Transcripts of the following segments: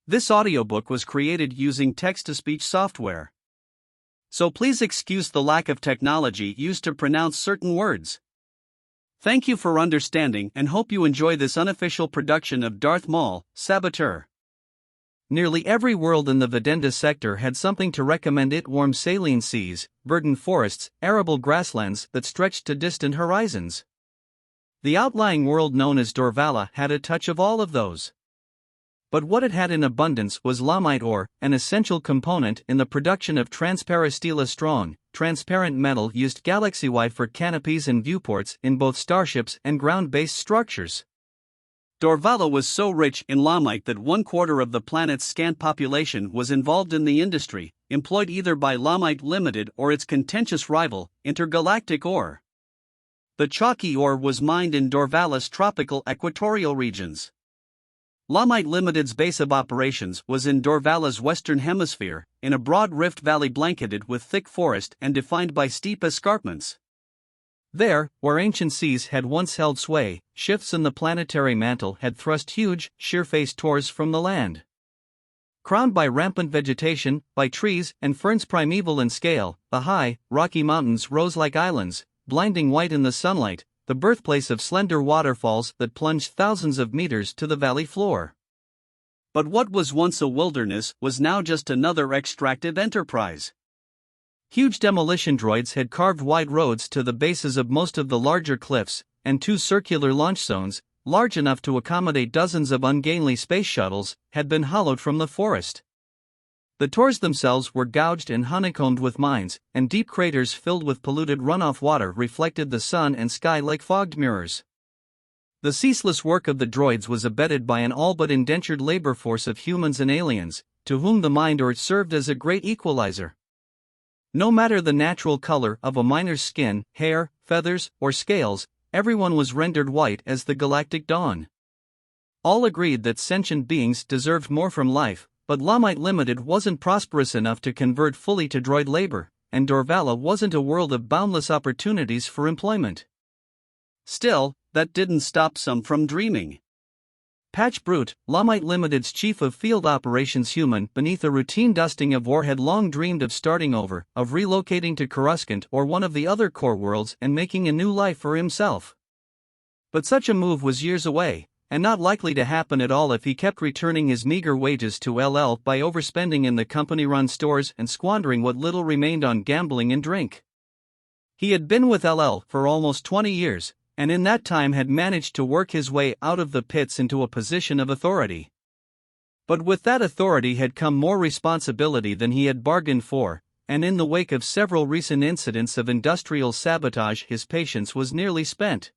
This audiobook was created using text-to-speech software. So please excuse the lack of technology used to pronounce certain words. Thank you for understanding and hope you enjoy this unofficial production of Darth Maul, Saboteur. Nearly every world in the Vedenda sector had something to recommend it: warm saline seas, verdant forests, arable grasslands that stretched to distant horizons. The outlying world known as Dorvala had a touch of all of those. But what it had in abundance was Lommite ore, an essential component in the production of transparasteel, a strong, transparent metal used galaxy-wide for canopies and viewports in both starships and ground-based structures. Dorvala was so rich in Lommite that 1/4 of the planet's scant population was involved in the industry, employed either by Lommite Limited or its contentious rival, Intergalactic Ore. The chalky ore was mined in Dorvalla's tropical equatorial regions. Lommite Limited's base of operations was in Dorvalla's western hemisphere, in a broad rift valley blanketed with thick forest and defined by steep escarpments. There, where ancient seas had once held sway, shifts in the planetary mantle had thrust huge, sheer-faced tors from the land. Crowned by rampant vegetation, by trees and ferns primeval in scale, the high, rocky mountains rose like islands, blinding white in the sunlight, the birthplace of slender waterfalls that plunged thousands of meters to the valley floor. But what was once a wilderness was now just another extractive enterprise. Huge demolition droids had carved wide roads to the bases of most of the larger cliffs, and 2 circular launch zones, large enough to accommodate dozens of ungainly space shuttles, had been hollowed from the forest. The tors themselves were gouged and honeycombed with mines, and deep craters filled with polluted runoff water reflected the sun and sky like fogged mirrors. The ceaseless work of the droids was abetted by an all but indentured labor force of humans and aliens, to whom the mind ore served as a great equalizer. No matter the natural color of a miner's skin, hair, feathers, or scales, everyone was rendered white as the galactic dawn. All agreed that sentient beings deserved more from life, but Lommite Limited wasn't prosperous enough to convert fully to droid labor, and Dorvala wasn't a world of boundless opportunities for employment. Still, that didn't stop some from dreaming. Patch Brute, Lommite Limited's chief of field operations human beneath a routine dusting of ore, had long dreamed of starting over, of relocating to Coruscant or one of the other core worlds and making a new life for himself. But such a move was years away, and not likely to happen at all if he kept returning his meager wages to LL by overspending in the company-run stores and squandering what little remained on gambling and drink. He had been with LL for almost 20 years, and in that time had managed to work his way out of the pits into a position of authority. But with that authority had come more responsibility than he had bargained for, and in the wake of several recent incidents of industrial sabotage his patience was nearly spent.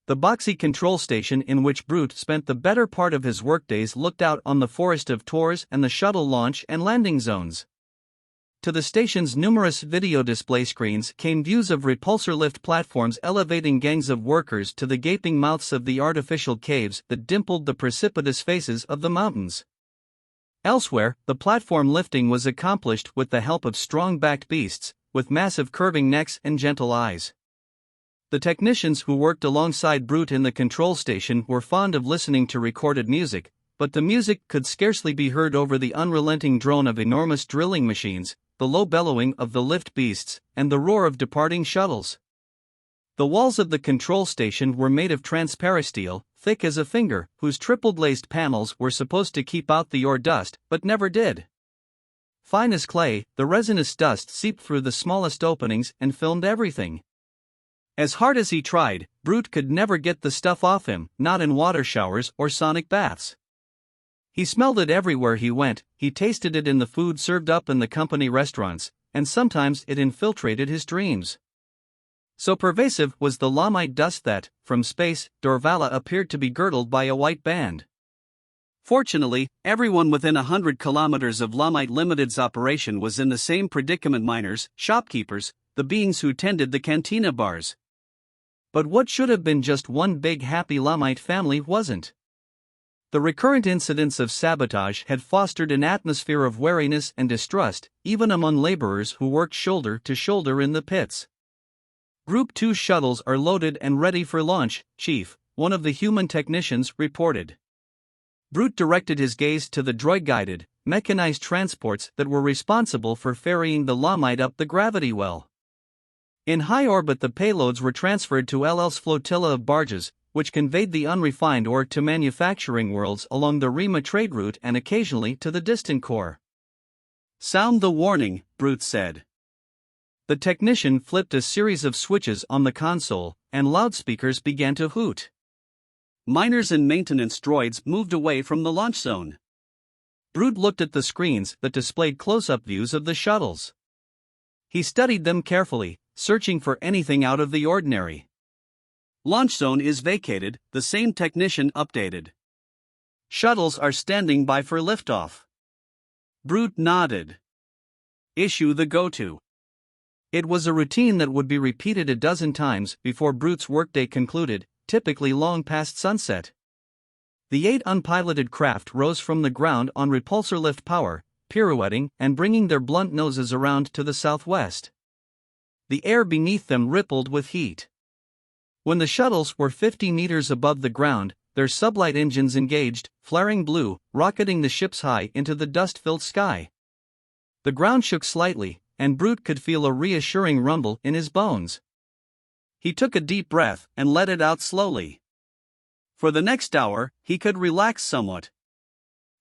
The boxy control station in which Brute spent the better part of his workdays looked out on the forest of tors and the shuttle launch and landing zones. To the station's numerous video display screens came views of repulsor lift platforms elevating gangs of workers to the gaping mouths of the artificial caves that dimpled the precipitous faces of the mountains. Elsewhere, the platform lifting was accomplished with the help of strong-backed beasts, with massive curving necks and gentle eyes. The technicians who worked alongside Brute in the control station were fond of listening to recorded music, but the music could scarcely be heard over the unrelenting drone of enormous drilling machines, the low bellowing of the lift beasts, and the roar of departing shuttles. The walls of the control station were made of transparasteel, thick as a finger, whose triple-glazed panels were supposed to keep out the ore dust, but never did. Fine as clay, the resinous dust seeped through the smallest openings and filmed everything. As hard as he tried, Brute could never get the stuff off him, not in water showers or sonic baths. He smelled it everywhere he went, he tasted it in the food served up in the company restaurants, and sometimes it infiltrated his dreams. So pervasive was the Lommite dust that, from space, Dorvala appeared to be girdled by a white band. Fortunately, everyone within 100 kilometers of Lommite Limited's operation was in the same predicament: miners, shopkeepers, the beings who tended the cantina bars. But what should have been just one big happy Lommite family wasn't. The recurrent incidents of sabotage had fostered an atmosphere of wariness and distrust, even among laborers who worked shoulder to shoulder in the pits. Group 2 shuttles are loaded and ready for launch, Chief, one of the human technicians reported. Brute directed his gaze to the droid-guided, mechanized transports that were responsible for ferrying the Lommite up the gravity well. In high orbit, the payloads were transferred to LL's flotilla of barges, which conveyed the unrefined ore to manufacturing worlds along the Rima trade route and occasionally to the distant core. "Sound the warning," Brute said. The technician flipped a series of switches on the console, and loudspeakers began to hoot. Miners and maintenance droids moved away from the launch zone. Brute looked at the screens that displayed close-up views of the shuttles. He studied them carefully, searching for anything out of the ordinary. "Launch zone is vacated," the same technician updated. "Shuttles are standing by for liftoff." Brute nodded. "Issue the go-to." It was a routine that would be repeated a dozen times before Brute's workday concluded, typically long past sunset. The 8 unpiloted craft rose from the ground on repulsor lift power, pirouetting and bringing their blunt noses around to the southwest. The air beneath them rippled with heat. When the shuttles were 50 meters above the ground, their sublight engines engaged, flaring blue, rocketing the ships high into the dust-filled sky. The ground shook slightly, and Brute could feel a reassuring rumble in his bones. He took a deep breath and let it out slowly. For the next hour, he could relax somewhat.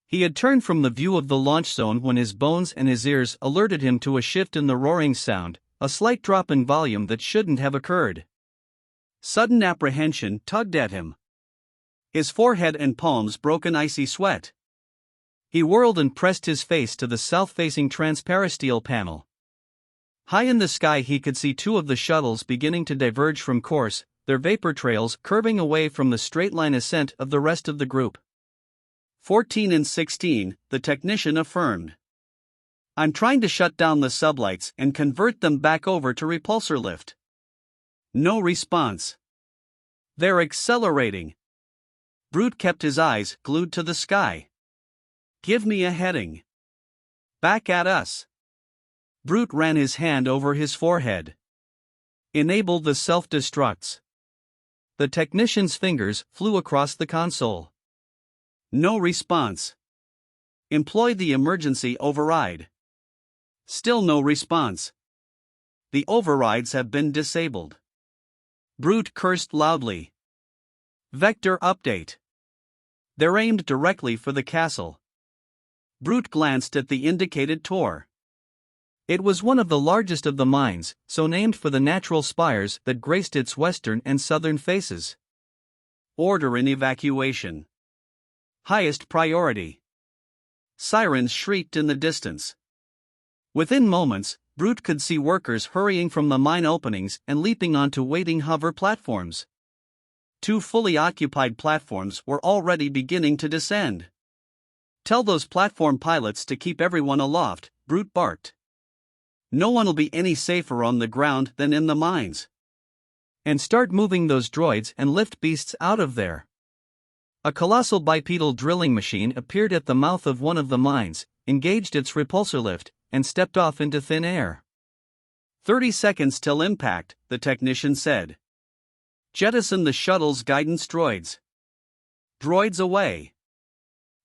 He had turned from the view of the launch zone when his bones and his ears alerted him to a shift in the roaring sound, a slight drop in volume that shouldn't have occurred. Sudden apprehension tugged at him. His forehead and palms broke an icy sweat. He whirled and pressed his face to the south-facing transparasteel panel. High in the sky he could see 2 of the shuttles beginning to diverge from course, their vapor trails curving away from the straight-line ascent of the rest of the group. 14 and 16, the technician affirmed. "I'm trying to shut down the sublights and convert them back over to repulsor lift." No response. "They're accelerating." Brute kept his eyes glued to the sky. "Give me a heading." "Back at us." Brute ran his hand over his forehead. "Enable the self-destructs." The technician's fingers flew across the console. No response. "Employ the emergency override." Still no response. "The overrides have been disabled." Brute cursed loudly. "Vector update." "They're aimed directly for the castle." Brute glanced at the indicated tour. It was one of the largest of the mines, so named for the natural spires that graced its western and southern faces. "Order in evacuation. Highest priority." Sirens shrieked in the distance. Within moments, Brute could see workers hurrying from the mine openings and leaping onto waiting hover platforms. 2 fully occupied platforms were already beginning to descend. "Tell those platform pilots to keep everyone aloft," Brute barked. "No one'll be any safer on the ground than in the mines. And start moving those droids and lift beasts out of there." A colossal bipedal drilling machine appeared at the mouth of one of the mines, engaged its repulsor lift, and stepped off into thin air. 30 seconds till impact, the technician said. "Jettison the shuttle's guidance droids." "Droids away."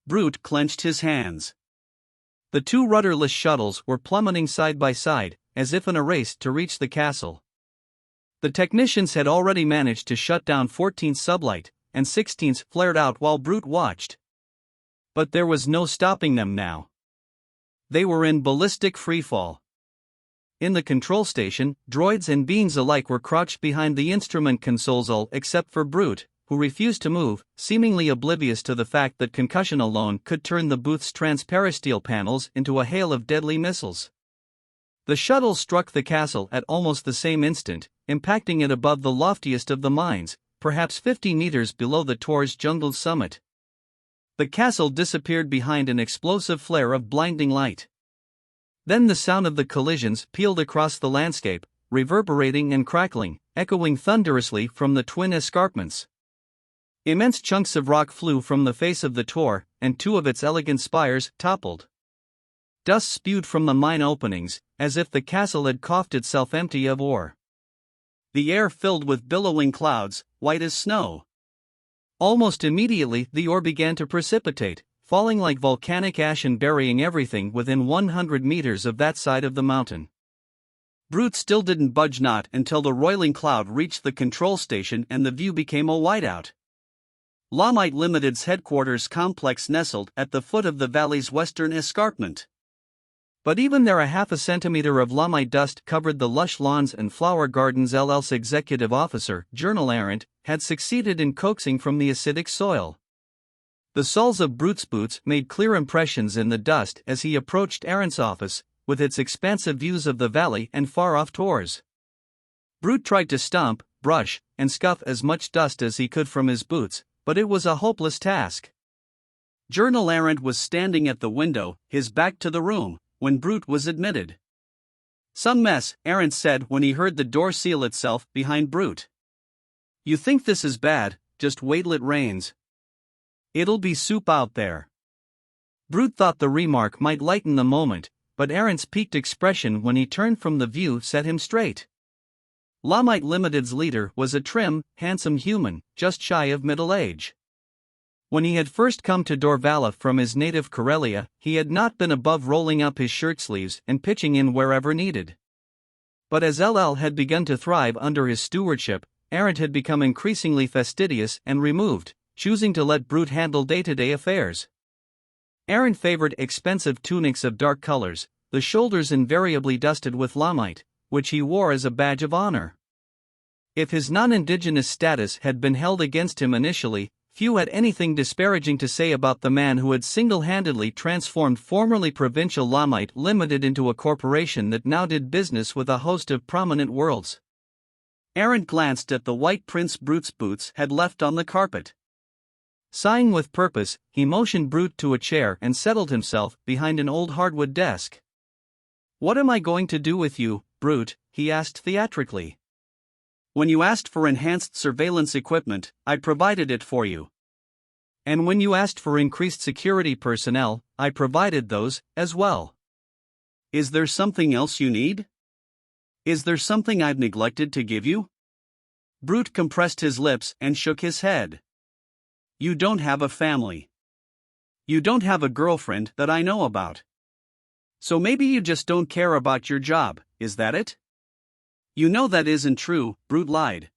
Brute clenched his hands. The 2 rudderless shuttles were plummeting side by side, as if in a race to reach the castle. The technicians had already managed to shut down 14th sublight, and 16th flared out while Brute watched. But there was no stopping them now. They were in ballistic freefall. In the control station, droids and beings alike were crouched behind the instrument consoles, all except for Brute, who refused to move, seemingly oblivious to the fact that concussion alone could turn the booth's transparasteel panels into a hail of deadly missiles. The shuttle struck the castle at almost the same instant, impacting it above the loftiest of the mines, perhaps 50 meters below the tour's jungled summit. The castle disappeared behind an explosive flare of blinding light. Then the sound of the collisions pealed across the landscape, reverberating and crackling, echoing thunderously from the twin escarpments. Immense chunks of rock flew from the face of the tour, and 2 of its elegant spires toppled. Dust spewed from the mine openings, as if the castle had coughed itself empty of ore. The air filled with billowing clouds, white as snow. Almost immediately, the ore began to precipitate, falling like volcanic ash and burying everything within 100 meters of that side of the mountain. Brute still didn't budge, not until the roiling cloud reached the control station and the view became a whiteout. Lommite Limited's headquarters complex nestled at the foot of the valley's western escarpment. But even there, a half a centimeter of Lommite dust covered the lush lawns and flower gardens. LL's executive officer, Journal Arendt, had succeeded in coaxing from the acidic soil. The soles of Brute's boots made clear impressions in the dust as he approached Arendt's office, with its expansive views of the valley and far-off tors. Brute tried to stomp, brush, and scuff as much dust as he could from his boots, but it was a hopeless task. Journal Arendt was standing at the window, his back to the room, when Brute was admitted. "Some mess," Arendt said when he heard the door seal itself behind Brute. "You think this is bad? Just wait till it rains. It'll be soup out there." Brute thought the remark might lighten the moment, but Arendt's peaked expression when he turned from the view set him straight. Lommite Limited's leader was a trim, handsome human, just shy of middle age. When he had first come to Dorvala from his native Karelia, he had not been above rolling up his shirt sleeves and pitching in wherever needed. But as LL had begun to thrive under his stewardship, Arendt had become increasingly fastidious and removed, choosing to let Brute handle day-to-day affairs. Arendt favored expensive tunics of dark colors, the shoulders invariably dusted with Lamite, which he wore as a badge of honor. If his non-indigenous status had been held against him initially, few had anything disparaging to say about the man who had single-handedly transformed formerly provincial Lommite Limited into a corporation that now did business with a host of prominent worlds. Arendt glanced at the white prints Brute's boots had left on the carpet. Sighing with purpose, he motioned Brute to a chair and settled himself behind an old hardwood desk. "What am I going to do with you, Brute?" he asked theatrically. "When you asked for enhanced surveillance equipment, I provided it for you. And when you asked for increased security personnel, I provided those, as well. Is there something else you need? Is there something I've neglected to give you?" Brute compressed his lips and shook his head. "You don't have a family. You don't have a girlfriend that I know about. So maybe you just don't care about your job, is that it?" "You know that isn't true," Brute lied.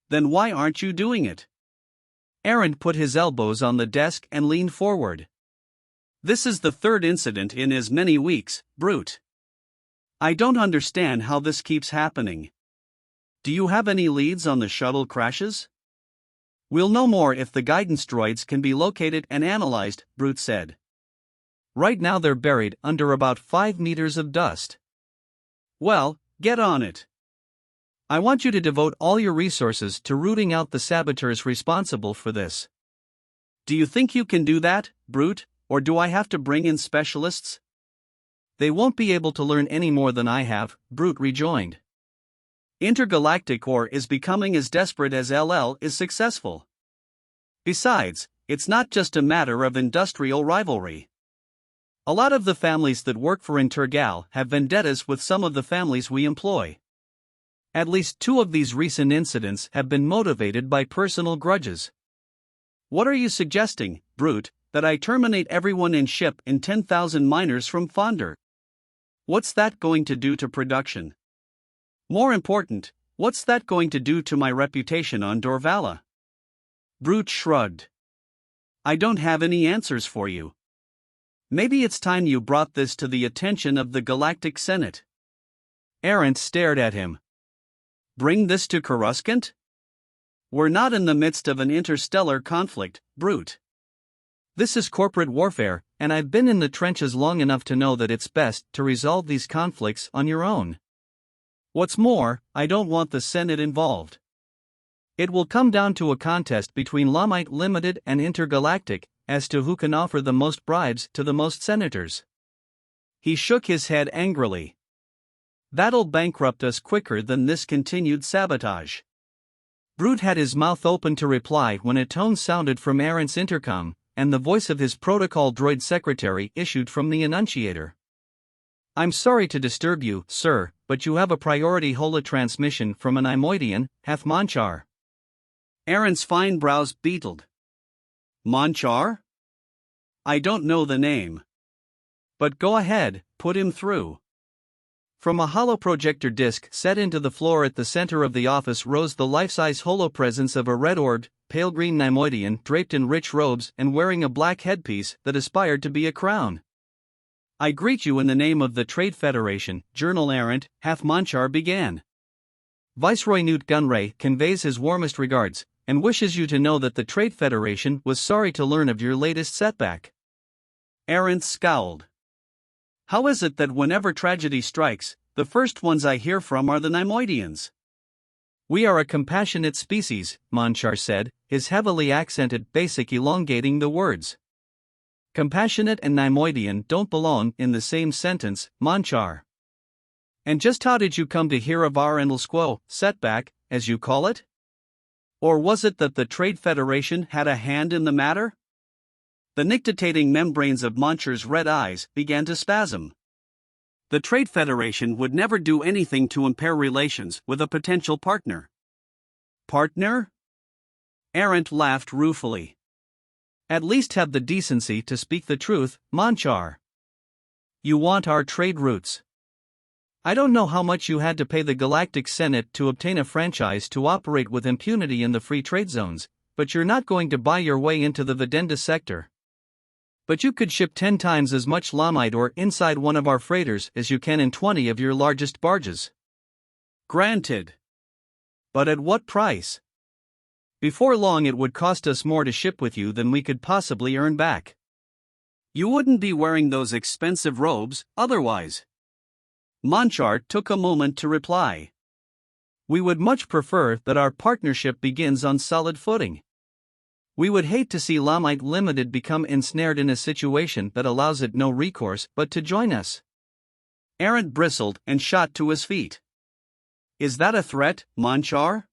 "Then why aren't you doing it?" Arendt put his elbows on the desk and leaned forward. "This is the third incident in as many weeks, Brute. I don't understand how this keeps happening. Do you have any leads on the shuttle crashes?" "We'll know more if the guidance droids can be located and analyzed," Brute said. "Right now they're buried under about 5 meters of dust." "Well, get on it. I want you to devote all your resources to rooting out the saboteurs responsible for this." "Do you think you can do that, Brute, or do I have to bring in specialists?" "They won't be able to learn any more than I have," Brute rejoined. "Intergalactic ore is becoming as desperate as LL is successful. Besides, it's not just a matter of industrial rivalry. A lot of the families that work for InterGal have vendettas with some of the families we employ. At least 2 of these recent incidents have been motivated by personal grudges." "What are you suggesting, Brute, that I terminate everyone in ship in 10,000 miners from Fonder? What's that going to do to production? More important, what's that going to do to my reputation on Dorvala?" Brute shrugged. "I don't have any answers for you. Maybe it's time you brought this to the attention of the Galactic Senate." Arendt stared at him. "Bring this to Coruscant? We're not in the midst of an interstellar conflict, Brute. This is corporate warfare, and I've been in the trenches long enough to know that it's best to resolve these conflicts on your own. What's more, I don't want the Senate involved. It will come down to a contest between Lommite Limited and Intergalactic as to who can offer the most bribes to the most senators." He shook his head angrily. "That'll bankrupt us quicker than this continued sabotage." Brute had his mouth open to reply when a tone sounded from Arendt's intercom, and the voice of his protocol droid secretary issued from the annunciator. "I'm sorry to disturb you, sir, but you have a priority HOLA transmission from an Imoidian, Hathmanchar." Aaron's fine brows beetled. Monchar? I don't know the name. But go ahead, put him through. From a holoprojector disc set into the floor at the center of the office rose the life-size holopresence of a red-orbed, pale green Neimoidian draped in rich robes and wearing a black headpiece that aspired to be a crown. I greet you in the name of the Trade Federation, Journal Errant, Half Monchar began. Viceroy Newt Gunray conveys his warmest regards, and wishes you to know that the Trade Federation was sorry to learn of your latest setback. Errant scowled. How is it that whenever tragedy strikes, the first ones I hear from are the Neimoidians? We are a compassionate species, Monchar said, his heavily accented basic elongating the words. Compassionate and Neimoidian don't belong in the same sentence, Monchar. And just how did you come to hear of our Endlesquo setback, as you call it? Or was it that the Trade Federation had a hand in the matter? The nictitating membranes of Monchar's red eyes began to spasm. The Trade Federation would never do anything to impair relations with a potential partner. Partner? Errant laughed ruefully. At least have the decency to speak the truth, Monchar. You want our trade routes. I don't know how much you had to pay the Galactic Senate to obtain a franchise to operate with impunity in the free trade zones, but you're not going to buy your way into the Vedenda sector. But you could ship 10 times as much Lamite ore inside one of our freighters as you can in 20 of your largest barges. Granted. But at what price? Before long it would cost us more to ship with you than we could possibly earn back. You wouldn't be wearing those expensive robes, otherwise. Monchar took a moment to reply. We would much prefer that our partnership begins on solid footing. We would hate to see Lommite Limited become ensnared in a situation that allows it no recourse but to join us. Errant bristled and shot to his feet. Is that a threat, Monchar?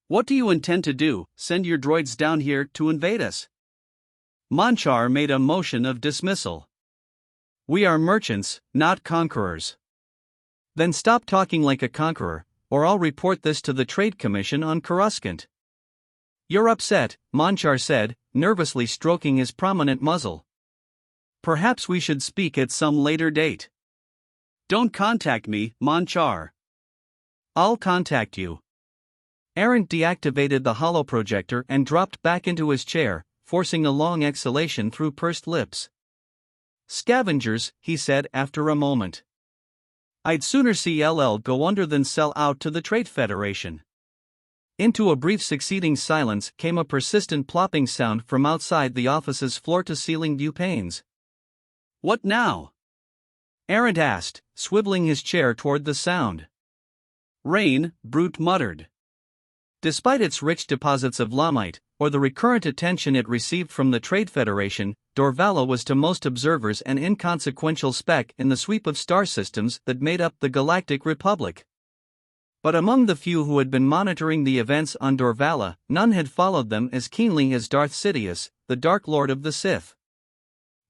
What do you intend to do, send your droids down here to invade us? Monchar made a motion of dismissal. We are merchants, not conquerors. Then stop talking like a conqueror, or I'll report this to the Trade Commission on Coruscant. You're upset, Monchar said, nervously stroking his prominent muzzle. Perhaps we should speak at some later date. Don't contact me, Monchar. I'll contact you. Errant deactivated the holoprojector and dropped back into his chair, forcing a long exhalation through pursed lips. Scavengers, he said after a moment. I'd sooner see LL go under than sell out to the Trade Federation. Into a brief succeeding silence came a persistent plopping sound from outside the office's floor-to-ceiling view panes. What now? Errant asked, swiveling his chair toward the sound. Rain, Brute muttered. Despite its rich deposits of Lamite, or the recurrent attention it received from the Trade Federation, Dorvala was to most observers an inconsequential speck in the sweep of star systems that made up the Galactic Republic. But among the few who had been monitoring the events on Dorvala, none had followed them as keenly as Darth Sidious, the Dark Lord of the Sith.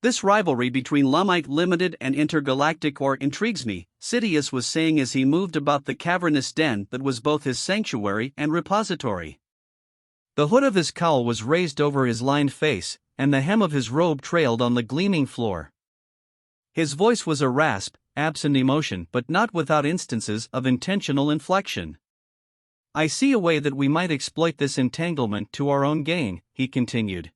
This rivalry between Lommite Limited and InterGalactic ore intrigues me, Sidious was saying as he moved about the cavernous den that was both his sanctuary and repository. The hood of his cowl was raised over his lined face, and the hem of his robe trailed on the gleaming floor. His voice was a rasp, absent emotion but not without instances of intentional inflection. I see a way that we might exploit this entanglement to our own gain, he continued.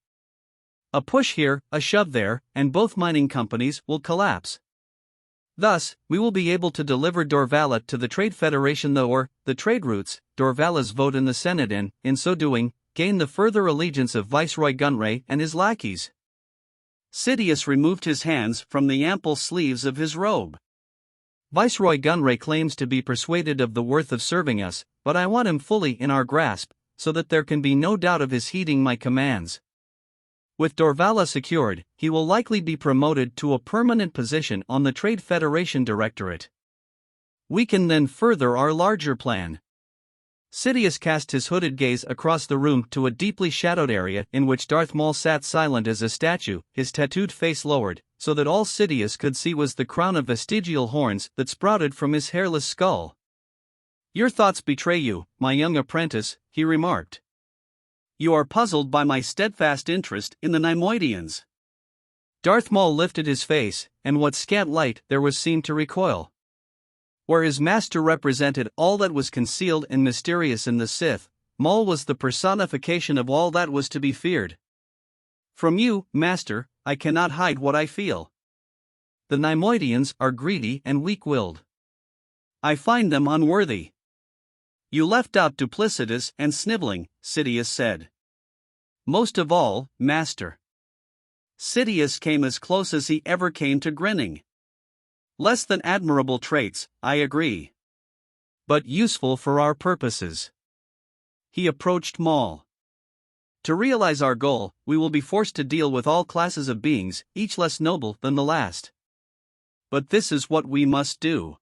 A push here, a shove there, and both mining companies will collapse. Thus, we will be able to deliver Dorvala to the Trade Federation or the trade routes, Dorvalla's vote in the Senate and, in so doing, gain the further allegiance of Viceroy Gunray and his lackeys. Sidious removed his hands from the ample sleeves of his robe. Viceroy Gunray claims to be persuaded of the worth of serving us, but I want him fully in our grasp, so that there can be no doubt of his heeding my commands. With Dorvala secured, he will likely be promoted to a permanent position on the Trade Federation Directorate. We can then further our larger plan. Sidious cast his hooded gaze across the room to a deeply shadowed area in which Darth Maul sat silent as a statue, his tattooed face lowered, so that all Sidious could see was the crown of vestigial horns that sprouted from his hairless skull. Your thoughts betray you, my young apprentice, he remarked. You are puzzled by my steadfast interest in the Neimoidians. Darth Maul lifted his face, and what scant light there was seemed to recoil. Where his master represented all that was concealed and mysterious in the Sith, Maul was the personification of all that was to be feared. From you, master, I cannot hide what I feel. The Neimoidians are greedy and weak-willed. I find them unworthy. You left out duplicitous and sniveling, Sidious said. Most of all, master. Sidious came as close as he ever came to grinning. Less than admirable traits, I agree. But useful for our purposes. He approached Maul. To realize our goal, we will be forced to deal with all classes of beings, each less noble than the last. But this is what we must do.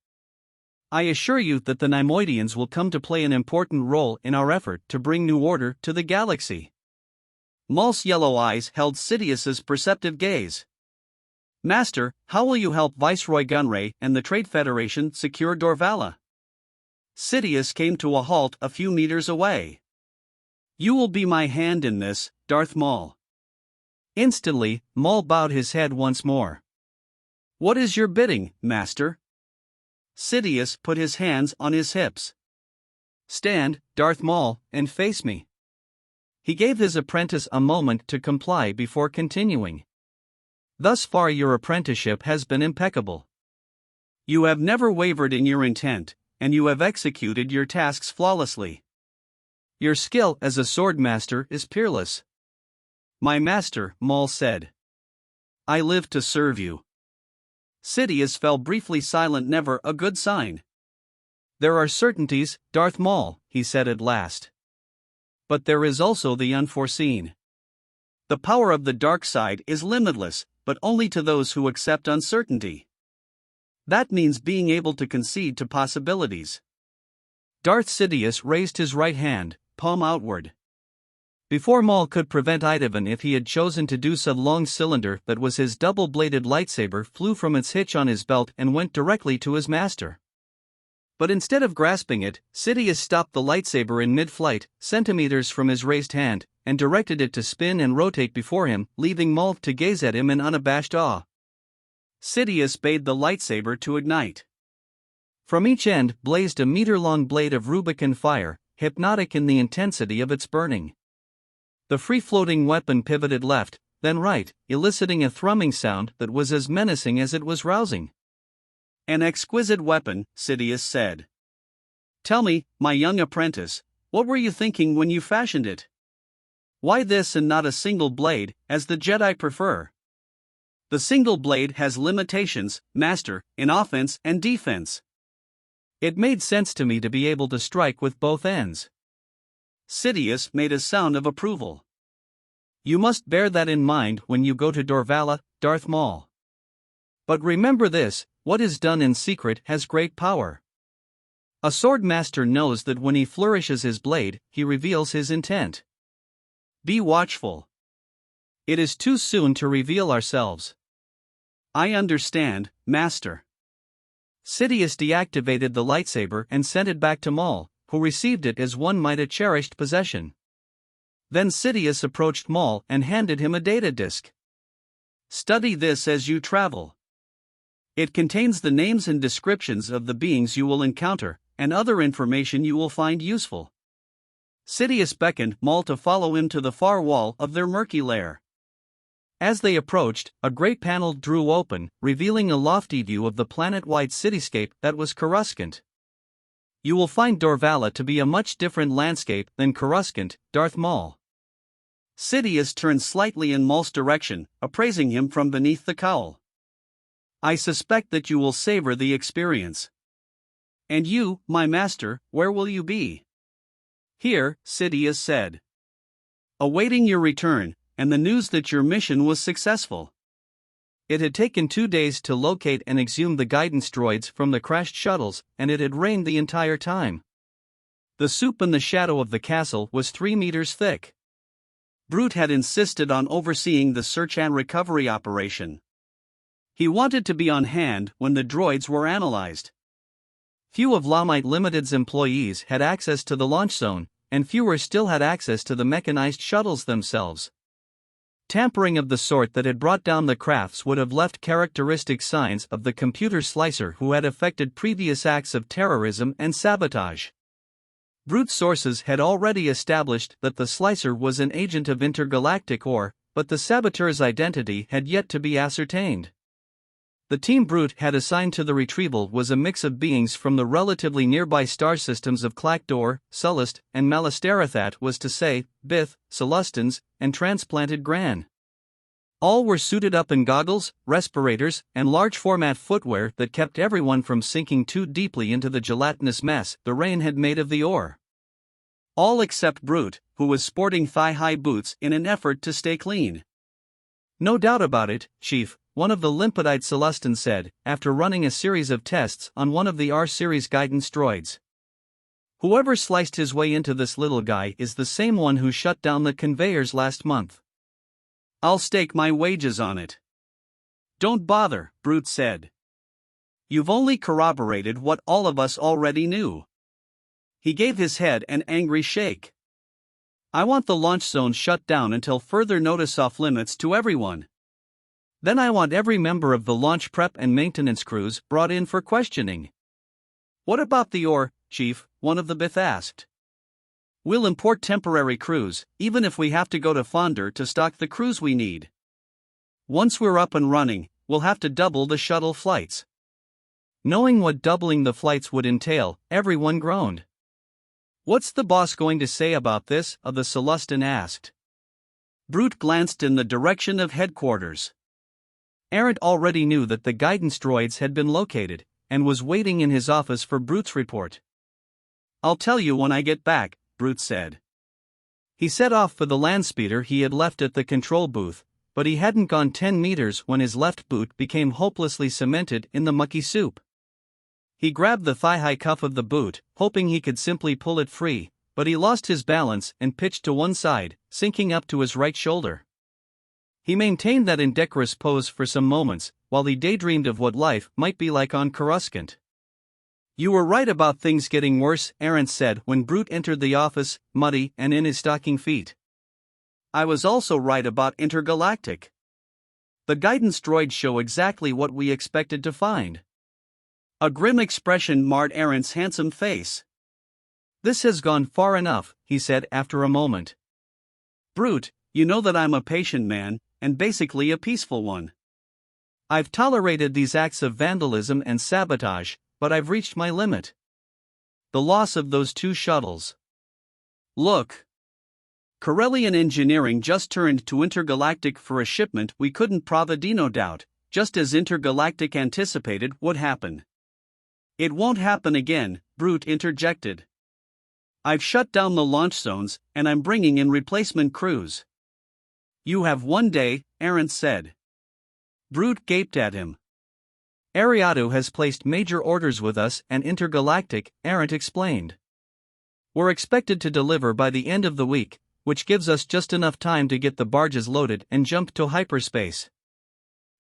I assure you that the Neimoidians will come to play an important role in our effort to bring new order to the galaxy. Maul's yellow eyes held Sidious's perceptive gaze. Master, how will you help Viceroy Gunray and the Trade Federation secure Dorvala? Sidious came to a halt a few meters away. You will be my hand in this, Darth Maul. Instantly, Maul bowed his head once more. What is your bidding, master? Sidious put his hands on his hips. Stand, Darth Maul, and face me. He gave his apprentice a moment to comply before continuing. Thus far your apprenticeship has been impeccable. You have never wavered in your intent, and you have executed your tasks flawlessly. Your skill as a sword master is peerless. My master, Maul said. I live to serve you. Sidious fell briefly silent, never a good sign. There are certainties, Darth Maul, he said at last. But there is also the unforeseen. The power of the dark side is limitless, but only to those who accept uncertainty. That means being able to concede to possibilities. Darth Sidious raised his right hand, palm outward. Before Maul could prevent Idavan if he had chosen to do so, the long cylinder that was his double-bladed lightsaber flew from its hitch on his belt and went directly to his master. But instead of grasping it, Sidious stopped the lightsaber in mid-flight, centimeters from his raised hand, and directed it to spin and rotate before him, leaving Maul to gaze at him in unabashed awe. Sidious bade the lightsaber to ignite. From each end blazed a meter-long blade of Rubicon fire, hypnotic in the intensity of its burning. The free-floating weapon pivoted left, then right, eliciting a thrumming sound that was as menacing as it was rousing. An exquisite weapon, Sidious said. Tell me, my young apprentice, what were you thinking when you fashioned it? Why this and not a single blade, as the Jedi prefer? The single blade has limitations, master, in offense and defense. It made sense to me to be able to strike with both ends. Sidious made a sound of approval. You must bear that in mind when you go to Dorvala, Darth Maul. But remember this, what is done in secret has great power. A sword master knows that when he flourishes his blade, he reveals his intent. Be watchful. It is too soon to reveal ourselves. I understand, master. Sidious deactivated the lightsaber and sent it back to Maul, who received it as one might a cherished possession. Then Sidious approached Maul and handed him a data disk. Study this as you travel. It contains the names and descriptions of the beings you will encounter, and other information you will find useful. Sidious beckoned Maul to follow him to the far wall of their murky lair. As they approached, a great panel drew open, revealing a lofty view of the planet-wide cityscape that was Coruscant. You will find Dorvala to be a much different landscape than Coruscant, Darth Maul. Sidious turned slightly in Maul's direction, appraising him from beneath the cowl. I suspect that you will savor the experience. And you, my master, where will you be? Here, Sidious said. Awaiting your return, and the news that your mission was successful. It had taken 2 days to locate and exhume the guidance droids from the crashed shuttles, and it had rained the entire time. The soup in the shadow of the castle was 3 meters thick. Brute had insisted on overseeing the search and recovery operation. He wanted to be on hand when the droids were analyzed. Few of Lommite Limited's employees had access to the launch zone, and fewer still had access to the mechanized shuttles themselves. Tampering of the sort that had brought down the crafts would have left characteristic signs of the computer slicer who had effected previous acts of terrorism and sabotage. Brute sources had already established that the slicer was an agent of intergalactic ore, but the saboteur's identity had yet to be ascertained. The team Brute had assigned to the retrieval was a mix of beings from the relatively nearby star systems of Clakdor, Sullust, and Malasterathat, was to say, Bith, Celestins, and transplanted Gran. All were suited up in goggles, respirators, and large-format footwear that kept everyone from sinking too deeply into the gelatinous mess the rain had made of the ore. All except Brute, who was sporting thigh-high boots in an effort to stay clean. "No doubt about it, Chief," one of the Limpidite Celestins said, after running a series of tests on one of the R-series guidance droids. "Whoever sliced his way into this little guy is the same one who shut down the conveyors last month. I'll stake my wages on it." "Don't bother," Brute said. "You've only corroborated what all of us already knew." He gave his head an angry shake. "I want the launch zone shut down until further notice, off limits to everyone. Then I want every member of the launch prep and maintenance crews brought in for questioning." "What about the ore, Chief?" one of the Bith asked. "We'll import temporary crews, even if we have to go to Fonder to stock the crews we need. Once we're up and running, we'll have to double the shuttle flights." Knowing what doubling the flights would entail, everyone groaned. "What's the boss going to say about this?" the Celestin asked. Brute glanced in the direction of headquarters. Arent already knew that the guidance droids had been located, and was waiting in his office for Brute's report. "I'll tell you when I get back," Brute said. He set off for the landspeeder he had left at the control booth, but he hadn't gone 10 meters when his left boot became hopelessly cemented in the mucky soup. He grabbed the thigh-high cuff of the boot, hoping he could simply pull it free, but he lost his balance and pitched to one side, sinking up to his right shoulder. He maintained that indecorous pose for some moments, while he daydreamed of what life might be like on Coruscant. "You were right about things getting worse," Arent said when Brute entered the office, muddy and in his stocking feet. "I was also right about intergalactic. The guidance droids show exactly what we expected to find." A grim expression marred Arent's handsome face. "This has gone far enough," he said after a moment. "Brute, you know that I'm a patient man, and basically a peaceful one. I've tolerated these acts of vandalism and sabotage, but I've reached my limit. The loss of those 2 shuttles. Look. Corellian engineering just turned to intergalactic for a shipment we couldn't Providino doubt, just as intergalactic anticipated would happen." "It won't happen again," Brute interjected. "I've shut down the launch zones, and I'm bringing in replacement crews." "You have 1 day," Arent said. Brute gaped at him. "Ariatu has placed major orders with us and intergalactic," Arent explained. "We're expected to deliver by the end of the week, which gives us just enough time to get the barges loaded and jump to hyperspace.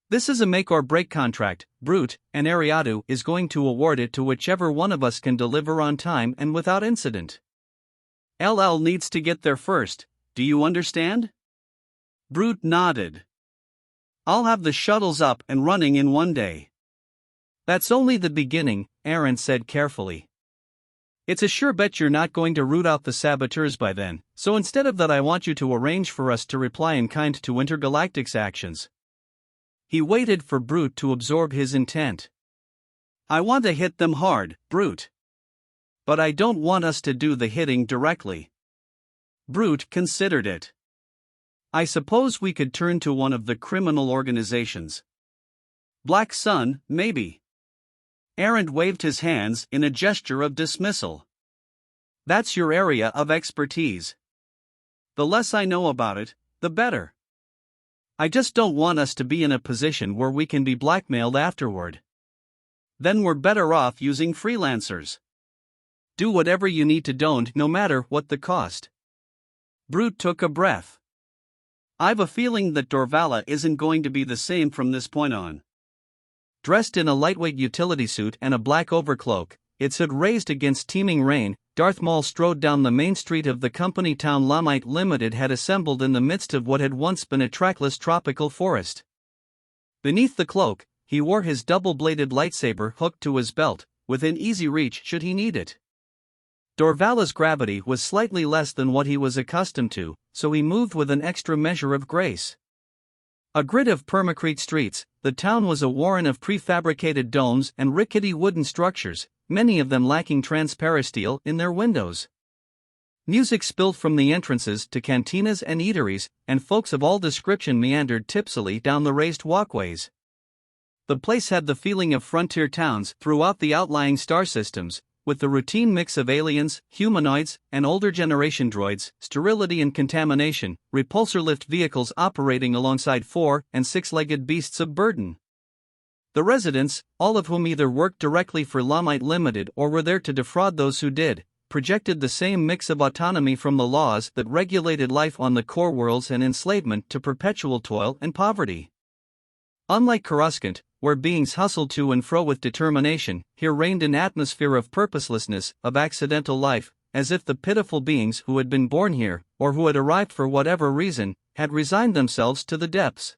This is a make-or-break contract, Brute, and Ariatu is going to award it to whichever one of us can deliver on time and without incident. LL needs to get there first, do you understand?" Brute nodded. "I'll have the shuttles up and running in 1 day." "That's only the beginning," Arent said carefully. "It's a sure bet you're not going to root out the saboteurs by then, so instead of that I want you to arrange for us to reply in kind to Intergalactic's actions." He waited for Brute to absorb his intent. "I want to hit them hard, Brute. But I don't want us to do the hitting directly." Brute considered it. "I suppose we could turn to one of the criminal organizations. Black Sun, maybe." Arent waved his hands in a gesture of dismissal. "That's your area of expertise. The less I know about it, the better. I just don't want us to be in a position where we can be blackmailed afterward. Then we're better off using freelancers. Do whatever you need to don't, no matter what the cost." Brute took a breath. "I've a feeling that Dorvala isn't going to be the same from this point on." Dressed in a lightweight utility suit and a black overcloak, its hood raised against teeming rain, Darth Maul strode down the main street of the company town Lommite Limited had assembled in the midst of what had once been a trackless tropical forest. Beneath the cloak, he wore his double-bladed lightsaber hooked to his belt, within easy reach should he need it. Dorvalla's gravity was slightly less than what he was accustomed to, so he moved with an extra measure of grace. A grid of permacrete streets, the town was a warren of prefabricated domes and rickety wooden structures, many of them lacking transparisteel in their windows. Music spilled from the entrances to cantinas and eateries, and folks of all description meandered tipsily down the raised walkways. The place had the feeling of frontier towns throughout the outlying star systems, with the routine mix of aliens, humanoids, and older generation droids, sterility and contamination, repulsor lift vehicles operating alongside 4- and 6-legged beasts of burden. The residents, all of whom either worked directly for Lommite Limited or were there to defraud those who did, projected the same mix of autonomy from the laws that regulated life on the core worlds and enslavement to perpetual toil and poverty. Unlike Coruscant, where beings hustled to and fro with determination, here reigned an atmosphere of purposelessness, of accidental life, as if the pitiful beings who had been born here, or who had arrived for whatever reason, had resigned themselves to the depths.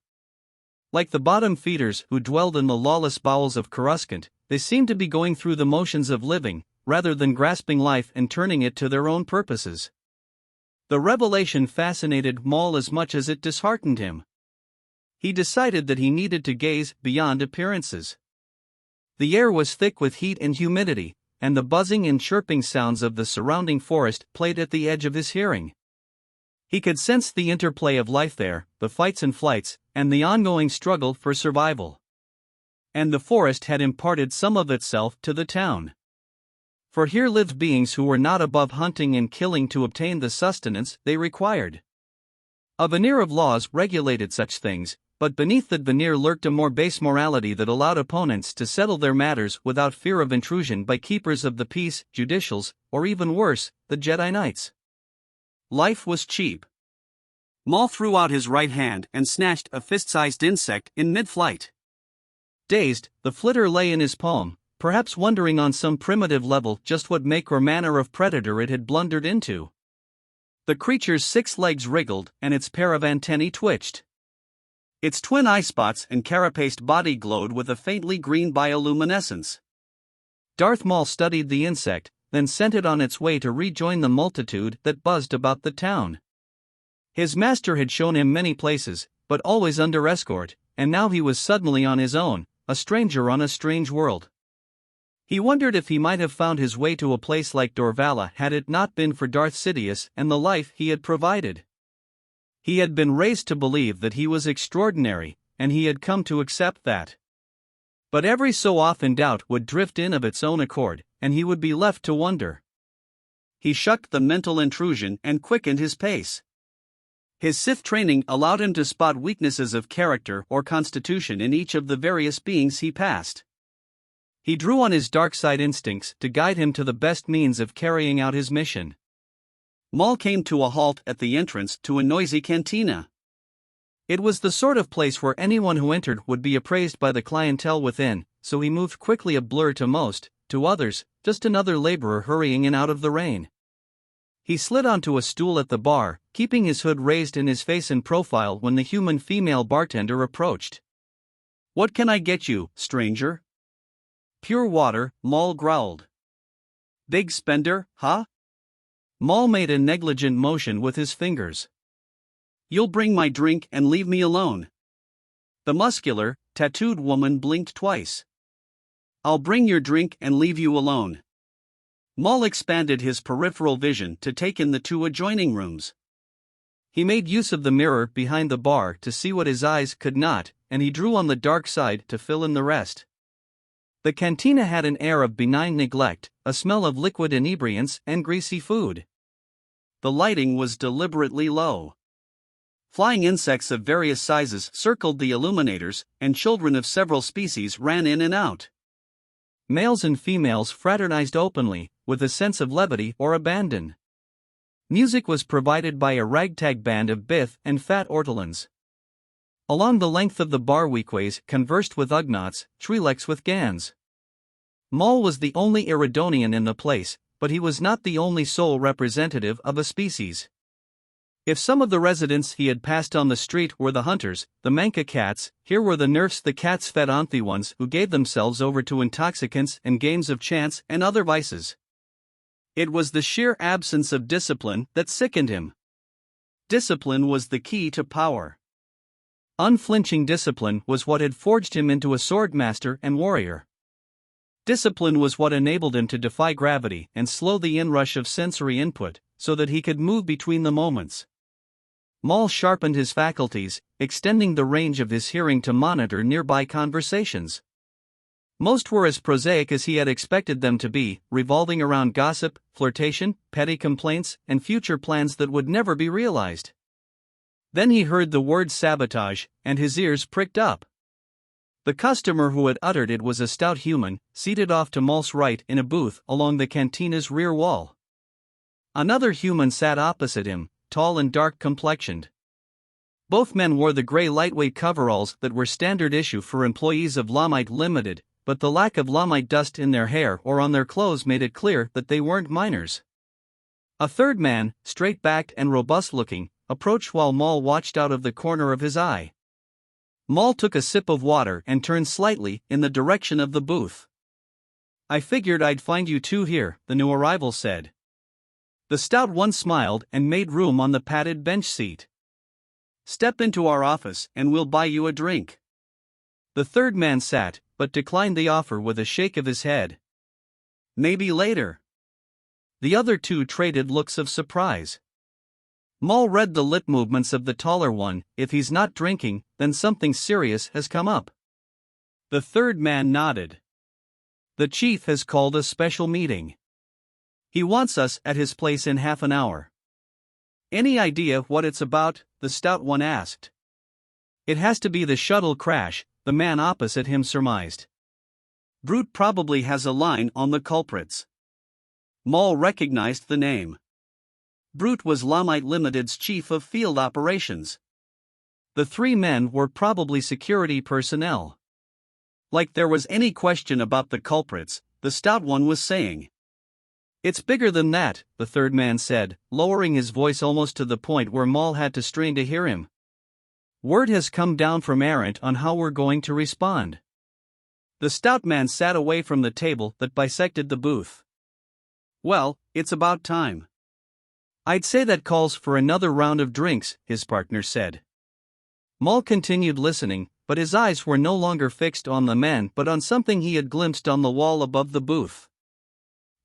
Like the bottom feeders who dwelled in the lawless bowels of Coruscant, they seemed to be going through the motions of living, rather than grasping life and turning it to their own purposes. The revelation fascinated Maul as much as it disheartened him. He decided that he needed to gaze beyond appearances. The air was thick with heat and humidity, and the buzzing and chirping sounds of the surrounding forest played at the edge of his hearing. He could sense the interplay of life there, the fights and flights, and the ongoing struggle for survival. And the forest had imparted some of itself to the town. For here lived beings who were not above hunting and killing to obtain the sustenance they required. A veneer of laws regulated such things, but beneath that veneer lurked a more base morality that allowed opponents to settle their matters without fear of intrusion by keepers of the peace, judicials, or even worse, the Jedi Knights. Life was cheap. Maul threw out his right hand and snatched a fist-sized insect in mid-flight. Dazed, the flitter lay in his palm, perhaps wondering on some primitive level just what make or manner of predator it had blundered into. The creature's 6 legs wriggled and its pair of antennae twitched. Its twin eye spots and carapaced body glowed with a faintly green bioluminescence. Darth Maul studied the insect, then sent it on its way to rejoin the multitude that buzzed about the town. His master had shown him many places, but always under escort, and now he was suddenly on his own, a stranger on a strange world. He wondered if he might have found his way to a place like Dorvala had it not been for Darth Sidious and the life he had provided. He had been raised to believe that he was extraordinary, and he had come to accept that. But every so often doubt would drift in of its own accord, and he would be left to wonder. He shucked the mental intrusion and quickened his pace. His Sith training allowed him to spot weaknesses of character or constitution in each of the various beings he passed. He drew on his dark side instincts to guide him to the best means of carrying out his mission. Maul came to a halt at the entrance to a noisy cantina. It was the sort of place where anyone who entered would be appraised by the clientele within, so he moved quickly, a blur to most, to others, just another laborer hurrying in out of the rain. He slid onto a stool at the bar, keeping his hood raised in his face and profile when the human female bartender approached. "What can I get you, stranger?" "Pure water," Maul growled. "Big spender, huh?" Maul made a negligent motion with his fingers. "You'll bring my drink and leave me alone." The muscular, tattooed woman blinked twice. "I'll bring your drink and leave you alone." Maul expanded his peripheral vision to take in the 2 adjoining rooms. He made use of the mirror behind the bar to see what his eyes could not, and he drew on the dark side to fill in the rest. The cantina had an air of benign neglect, a smell of liquid inebriants and greasy food. The lighting was deliberately low. Flying insects of various sizes circled the illuminators, and children of several species ran in and out. Males and females fraternized openly, with a sense of levity or abandon. Music was provided by a ragtag band of Bith and fat ortolans. Along the length of the bar Weequays conversed with Ugnaughts, Twi'leks with Gans. Maul was the only Iridonian in the place, but he was not the only sole representative of a species. If some of the residents he had passed on the street were the hunters, the manka cats, here were the nerfs the cats fed on, the ones who gave themselves over to intoxicants and games of chance and other vices. It was the sheer absence of discipline that sickened him. Discipline was the key to power. Unflinching discipline was what had forged him into a sword master and warrior. Discipline was what enabled him to defy gravity and slow the inrush of sensory input, so that he could move between the moments. Maul sharpened his faculties, extending the range of his hearing to monitor nearby conversations. Most were as prosaic as he had expected them to be, revolving around gossip, flirtation, petty complaints, and future plans that would never be realized. Then he heard the word sabotage, and his ears pricked up. The customer who had uttered it was a stout human, seated off to Maul's right in a booth along the cantina's rear wall. Another human sat opposite him, tall and dark-complexioned. Both men wore the gray lightweight coveralls that were standard issue for employees of Lommite Limited, but the lack of Lommite dust in their hair or on their clothes made it clear that they weren't miners. A third man, straight-backed and robust-looking, approached while Maul watched out of the corner of his eye. Maul took a sip of water and turned slightly in the direction of the booth. "I figured I'd find you two here," the new arrival said. The stout one smiled and made room on the padded bench seat. "Step into our office and we'll buy you a drink." The third man sat, but declined the offer with a shake of his head. "Maybe later." The other two traded looks of surprise. Maul read the lip movements of the taller one. If he's not drinking, then something serious has come up. The third man nodded. "The chief has called a special meeting. He wants us at his place in half an hour." "Any idea what it's about?" the stout one asked. "It has to be the shuttle crash," the man opposite him surmised. "Brute probably has a line on the culprits." Maul recognized the name. Brute was Lommite Limited's chief of field operations. The three men were probably security personnel. "Like there was any question about the culprits," the stout one was saying. "It's bigger than that," the third man said, lowering his voice almost to the point where Maul had to strain to hear him. "Word has come down from Arant on how we're going to respond." The stout man sat away from the table that bisected the booth. "Well, it's about time." "I'd say that calls for another round of drinks," his partner said. Maul continued listening, but his eyes were no longer fixed on the man but on something he had glimpsed on the wall above the booth.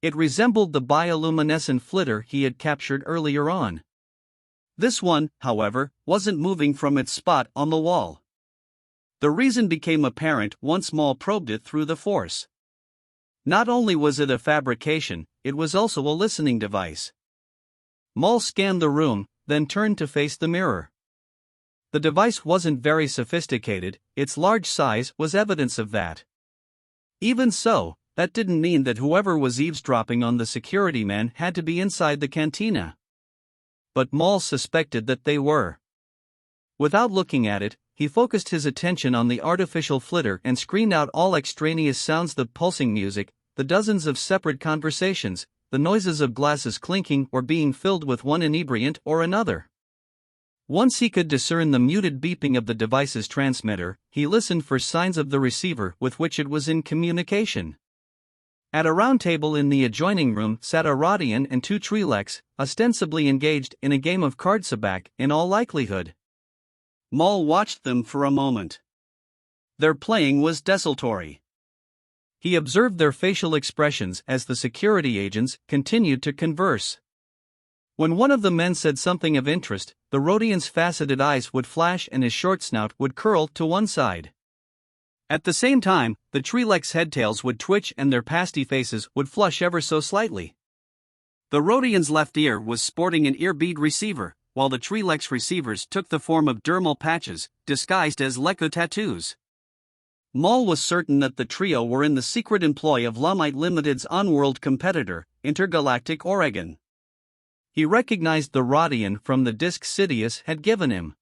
It resembled the bioluminescent flitter he had captured earlier on. This one, however, wasn't moving from its spot on the wall. The reason became apparent once Maul probed it through the Force. Not only was it a fabrication, it was also a listening device. Maul scanned the room, then turned to face the mirror. The device wasn't very sophisticated, its large size was evidence of that. Even so, that didn't mean that whoever was eavesdropping on the security man had to be inside the cantina. But Maul suspected that they were. Without looking at it, he focused his attention on the artificial flitter and screened out all extraneous sounds: the pulsing music, the dozens of separate conversations, the noises of glasses clinking or being filled with one inebriant or another. Once he could discern the muted beeping of the device's transmitter, he listened for signs of the receiver with which it was in communication. At a round table in the adjoining room sat a Rodian and two Twi'leks, ostensibly engaged in a game of card sabacc, in all likelihood. Maul watched them for a moment. Their playing was desultory. He observed their facial expressions as the security agents continued to converse. When one of the men said something of interest, the Rodian's faceted eyes would flash and his short snout would curl to one side. At the same time, the Twi'leks' headtails would twitch and their pasty faces would flush ever so slightly. The Rodian's left ear was sporting an ear bead receiver, while the Twi'leks' receivers took the form of dermal patches, disguised as Leko tattoos. Maul was certain that the trio were in the secret employ of Lommite Limited's on-world competitor, Intergalactic Oregon. He recognized the Rodian from the disc Sidious had given him.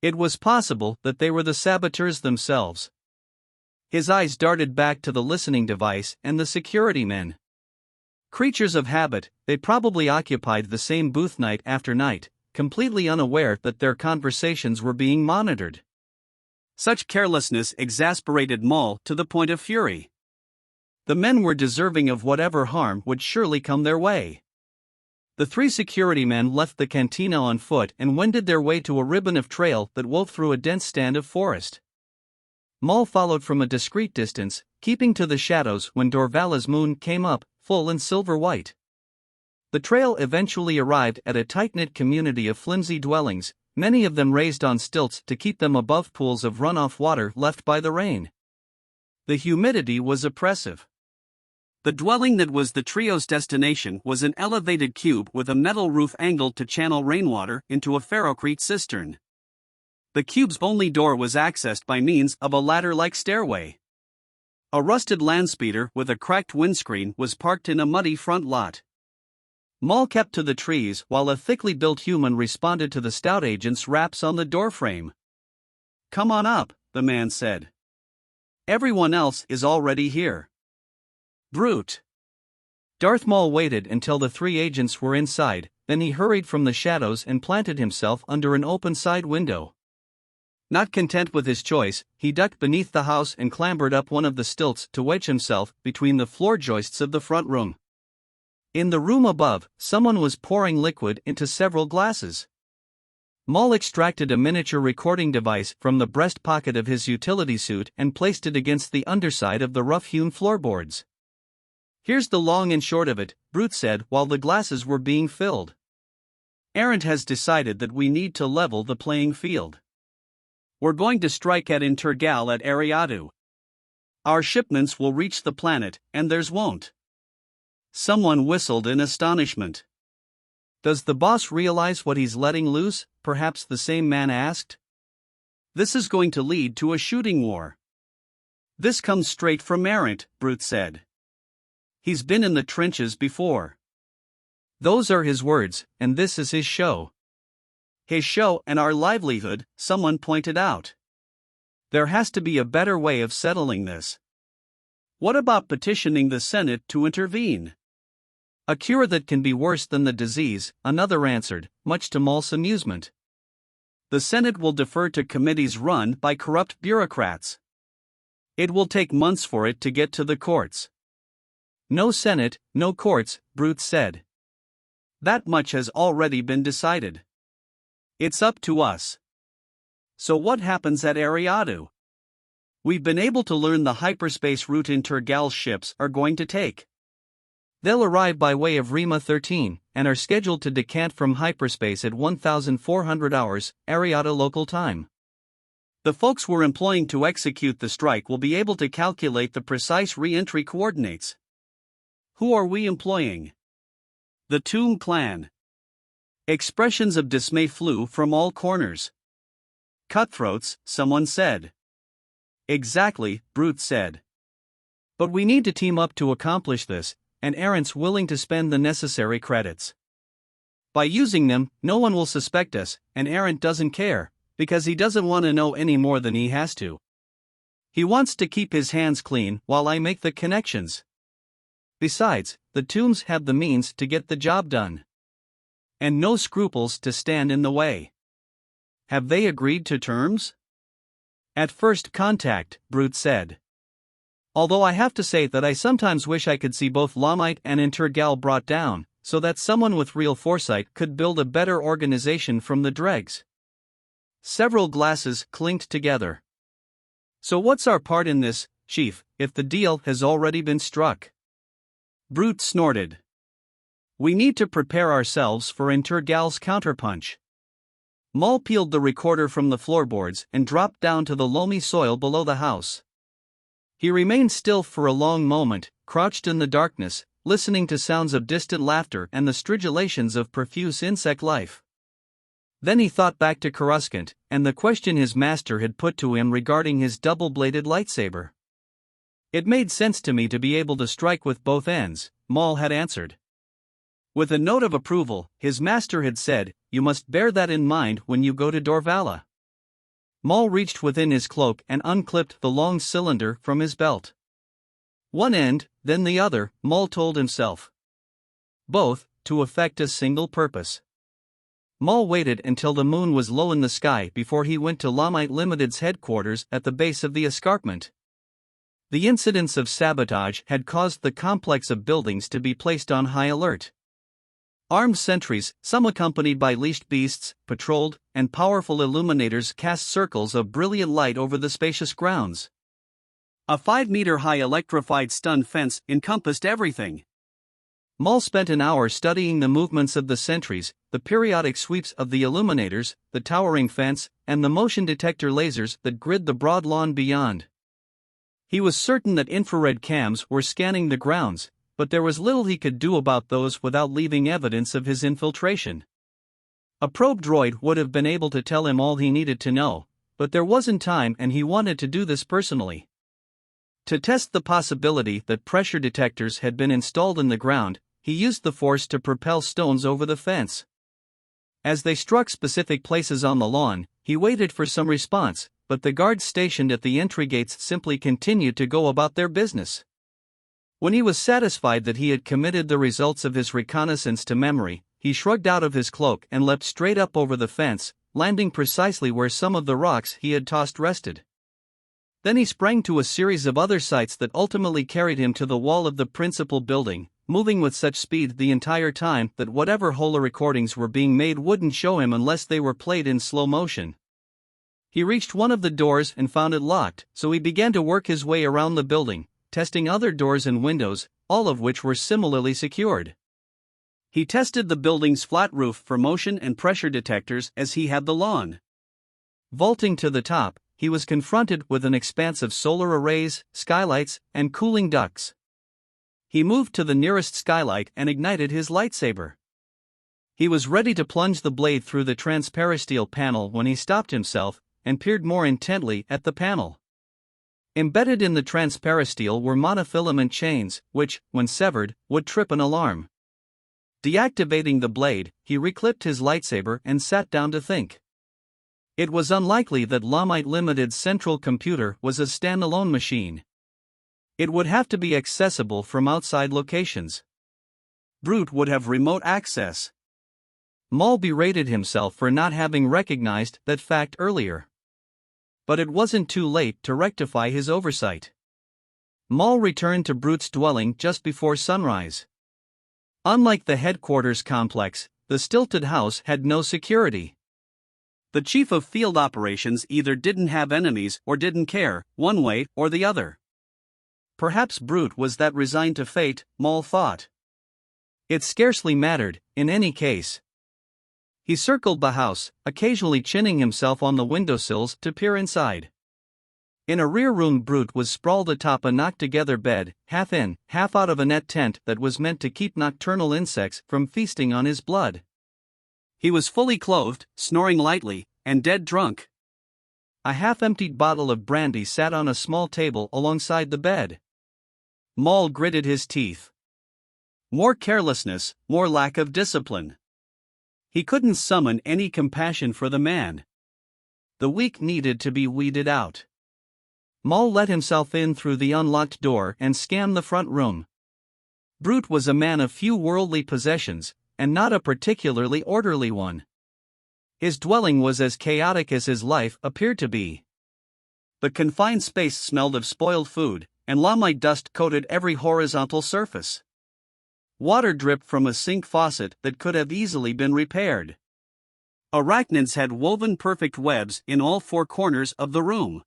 It was possible that they were the saboteurs themselves. His eyes darted back to the listening device and the security men. Creatures of habit, they probably occupied the same booth night after night, completely unaware that their conversations were being monitored. Such carelessness exasperated Maul to the point of fury. The men were deserving of whatever harm would surely come their way. The three security men left the cantina on foot and wended their way to a ribbon of trail that wove through a dense stand of forest. Maul followed from a discreet distance, keeping to the shadows when Dorvalla's moon came up, full and silver white. The trail eventually arrived at a tight-knit community of flimsy dwellings, many of them raised on stilts to keep them above pools of runoff water left by the rain. The humidity was oppressive. The dwelling that was the trio's destination was an elevated cube with a metal roof angled to channel rainwater into a ferrocrete cistern. The cube's only door was accessed by means of a ladder-like stairway. A rusted landspeeder with a cracked windscreen was parked in a muddy front lot. Maul kept to the trees while a thickly built human responded to the stout agent's raps on the doorframe. "Come on up," the man said. "Everyone else is already here." Brute. Darth Maul waited until the three agents were inside, then he hurried from the shadows and planted himself under an open side window. Not content with his choice, he ducked beneath the house and clambered up one of the stilts to wedge himself between the floor joists of the front room. In the room above, someone was pouring liquid into several glasses. Maul extracted a miniature recording device from the breast pocket of his utility suit and placed it against the underside of the rough-hewn floorboards. "Here's the long and short of it," Brute said while the glasses were being filled. "Errant has decided that we need to level the playing field. We're going to strike at InterGal at Ariatu. Our shipments will reach the planet, and theirs won't." Someone whistled in astonishment. "Does the boss realize what he's letting loose?" perhaps the same man asked. "This is going to lead to a shooting war." "This comes straight from Errant," Brute said. "He's been in the trenches before." "Those are his words, and this is his show." "His show and our livelihood," someone pointed out. "There has to be a better way of settling this." "What about petitioning the Senate to intervene?" "A cure that can be worse than the disease," another answered, much to Maul's amusement. "The Senate will defer to committees run by corrupt bureaucrats. It will take months for it to get to the courts." "No Senate, no courts," Brute said. "That much has already been decided. It's up to us." "So what happens at Ariatu?" "We've been able to learn the hyperspace route InterGal ships are going to take. They'll arrive by way of Rima 13, and are scheduled to decant from hyperspace at 1400 hours, Ariata local time. The folks we're employing to execute the strike will be able to calculate the precise re-entry coordinates." "Who are we employing?" "The Tomb Clan." Expressions of dismay flew from all corners. "Cutthroats," someone said. "Exactly," Brute said. "But we need to team up to accomplish this, and Errant's willing to spend the necessary credits. By using them, no one will suspect us, and Errant doesn't care, because he doesn't want to know any more than he has to. He wants to keep his hands clean while I make the connections. Besides, the Tombs have the means to get the job done. And no scruples to stand in the way." "Have they agreed to terms?" "At first contact," Brute said. "Although I have to say that I sometimes wish I could see both Lommite and InterGal brought down, so that someone with real foresight could build a better organization from the dregs." Several glasses clinked together. "So what's our part in this, Chief, if the deal has already been struck?" Brute snorted. "We need to prepare ourselves for InterGal's counterpunch." Maul peeled the recorder from the floorboards and dropped down to the loamy soil below the house. He remained still for a long moment, crouched in the darkness, listening to sounds of distant laughter and the stridulations of profuse insect life. Then he thought back to Coruscant, and the question his master had put to him regarding his double-bladed lightsaber. "It made sense to me to be able to strike with both ends," Maul had answered. With a note of approval, his master had said, "You must bear that in mind when you go to Dorvala." Maul reached within his cloak and unclipped the long cylinder from his belt. "One end, then the other," Maul told himself. both, to effect a single purpose. Maul waited until the moon was low in the sky before he went to Lommite Limited's headquarters at the base of the escarpment. The incidents of sabotage had caused the complex of buildings to be placed on high alert. Armed sentries, some accompanied by leashed beasts, patrolled, and powerful illuminators cast circles of brilliant light over the spacious grounds. A 5-meter-high electrified stun fence encompassed everything. Maul spent an hour studying the movements of the sentries, the periodic sweeps of the illuminators, the towering fence, and the motion detector lasers that grid the broad lawn beyond. He was certain that infrared cams were scanning the grounds, but there was little he could do about those without leaving evidence of his infiltration. A probe droid would have been able to tell him all he needed to know, but there wasn't time and he wanted to do this personally. To test the possibility that pressure detectors had been installed in the ground, he used the force to propel stones over the fence. As they struck specific places on the lawn, he waited for some response, but the guards stationed at the entry gates simply continued to go about their business. When he was satisfied that he had committed the results of his reconnaissance to memory, he shrugged out of his cloak and leapt straight up over the fence, landing precisely where some of the rocks he had tossed rested. Then he sprang to a series of other sites that ultimately carried him to the wall of the principal building, moving with such speed the entire time that whatever holo recordings were being made wouldn't show him unless they were played in slow motion. He reached one of the doors and found it locked, so he began to work his way around the building, testing other doors and windows, all of which were similarly secured. He tested the building's flat roof for motion and pressure detectors as he had the lawn. Vaulting to the top, he was confronted with an expanse of solar arrays, skylights, and cooling ducts. He moved to the nearest skylight and ignited his lightsaber. He was ready to plunge the blade through the transparisteel panel when he stopped himself and peered more intently at the panel. Embedded in the transparisteel were monofilament chains, which, when severed, would trip an alarm. Deactivating the blade, he reclipped his lightsaber and sat down to think. It was unlikely that Lommite Limited's central computer was a standalone machine. It would have to be accessible from outside locations. Brute would have remote access. Maul berated himself for not having recognized that fact earlier. But it wasn't too late to rectify his oversight. Maul returned to Brute's dwelling just before sunrise. Unlike the headquarters complex, the stilted house had no security. The chief of field operations either didn't have enemies or didn't care, one way or the other. Perhaps Brute was that resigned to fate, Maul thought. It scarcely mattered, in any case. He circled the house, occasionally chinning himself on the windowsills to peer inside. In a rear room, Brute was sprawled atop a knocked-together bed, half in, half out of a net tent that was meant to keep nocturnal insects from feasting on his blood. He was fully clothed, snoring lightly, and dead drunk. A half-emptied bottle of brandy sat on a small table alongside the bed. Maul gritted his teeth. More carelessness, more lack of discipline. He couldn't summon any compassion for the man. The weak needed to be weeded out. Maul let himself in through the unlocked door and scanned the front room. Brute was a man of few worldly possessions, and not a particularly orderly one. His dwelling was as chaotic as his life appeared to be. The confined space smelled of spoiled food, and Lommite dust coated every horizontal surface. Water dripped from a sink faucet that could have easily been repaired. Arachnids had woven perfect webs in all four corners of the room.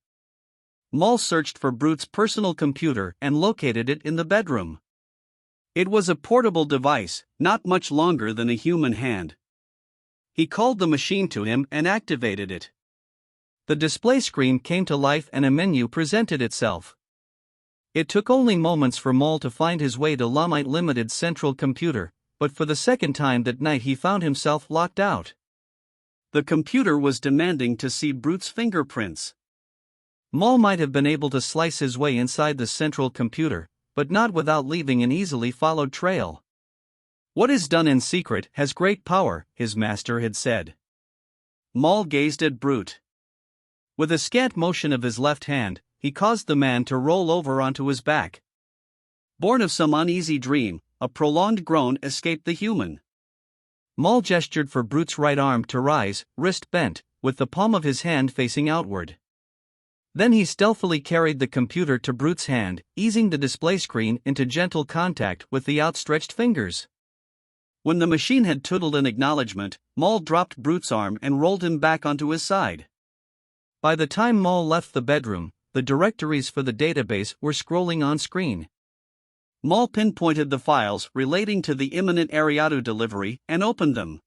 Maul searched for Brute's personal computer and located it in the bedroom. It was a portable device, not much longer than a human hand. He called the machine to him and activated it. The display screen came to life and a menu presented itself. It took only moments for Maul to find his way to Lommite Limited's central computer, but for the second time that night he found himself locked out. The computer was demanding to see Brute's fingerprints. Maul might have been able to slice his way inside the central computer, but not without leaving an easily followed trail. What is done in secret has great power, his master had said. Maul gazed at Brute. With a scant motion of his left hand, he caused the man to roll over onto his back. Born of some uneasy dream, a prolonged groan escaped the human. Maul gestured for Brute's right arm to rise, wrist bent, with the palm of his hand facing outward. Then he stealthily carried the computer to Brute's hand, easing the display screen into gentle contact with the outstretched fingers. When the machine had tootled in acknowledgement, Maul dropped Brute's arm and rolled him back onto his side. By the time Maul left the bedroom, the directories for the database were scrolling on screen. Maul pinpointed the files relating to the imminent Ariatu delivery and opened them.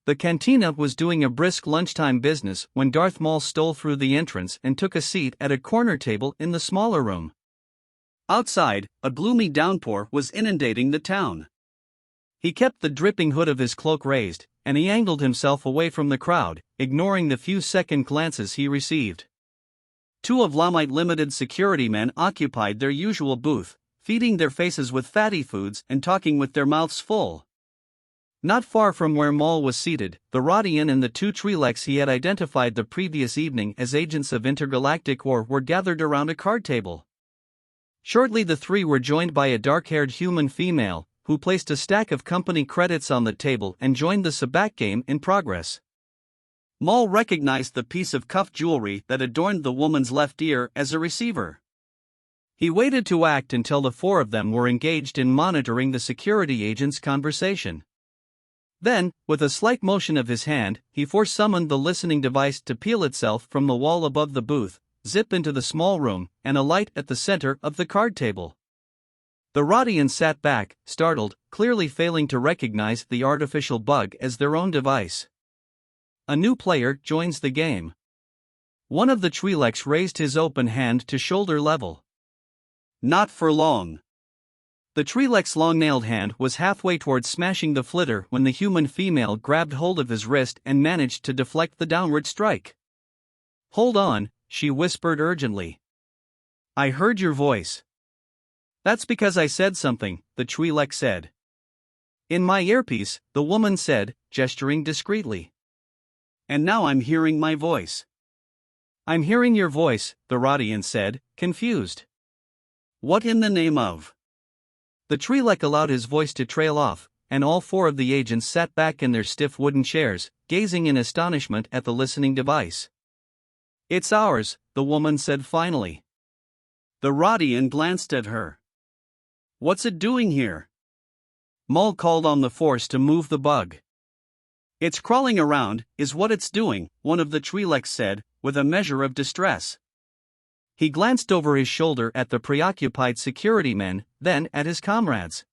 The cantina was doing a brisk lunchtime business when Darth Maul stole through the entrance and took a seat at a corner table in the smaller room. Outside, a gloomy downpour was inundating the town. He kept the dripping hood of his cloak raised, and he angled himself away from the crowd, ignoring the few second glances he received. Two of Lommite Limited security men occupied their usual booth, feeding their faces with fatty foods and talking with their mouths full. Not far from where Maul was seated, the Rodian and the two Twi'leks he had identified the previous evening as agents of intergalactic war were gathered around a card table. Shortly the three were joined by a dark-haired human female, who placed a stack of company credits on the table and joined the sabacc game in progress. Maul recognized the piece of cuff jewelry that adorned the woman's left ear as a receiver. He waited to act until the four of them were engaged in monitoring the security agent's conversation. Then, with a slight motion of his hand, he force-summoned the listening device to peel itself from the wall above the booth, zip into the small room, and alight at the center of the card table. The Rodians sat back, startled, clearly failing to recognize the artificial bug as their own device. A new player joins the game. One of the Twi'leks raised his open hand to shoulder level. Not for long. The Twi'lek's long-nailed hand was halfway towards smashing the flitter when the human female grabbed hold of his wrist and managed to deflect the downward strike. "Hold on," she whispered urgently. "I heard your voice." "That's because I said something," the Twi'lek said. "In my earpiece," the woman said, gesturing discreetly. "And now I'm hearing my voice." "I'm hearing your voice," the Rodian said, confused. "What in the name of?" The Twi'lek allowed his voice to trail off, and all four of the agents sat back in their stiff wooden chairs, gazing in astonishment at the listening device. "It's ours," the woman said finally. The Rodian glanced at her. "What's it doing here?" Maul called on the Force to move the bug. "It's crawling around, is what it's doing," one of the Twi'leks said, with a measure of distress. He glanced over his shoulder at the preoccupied security men, then at his comrades.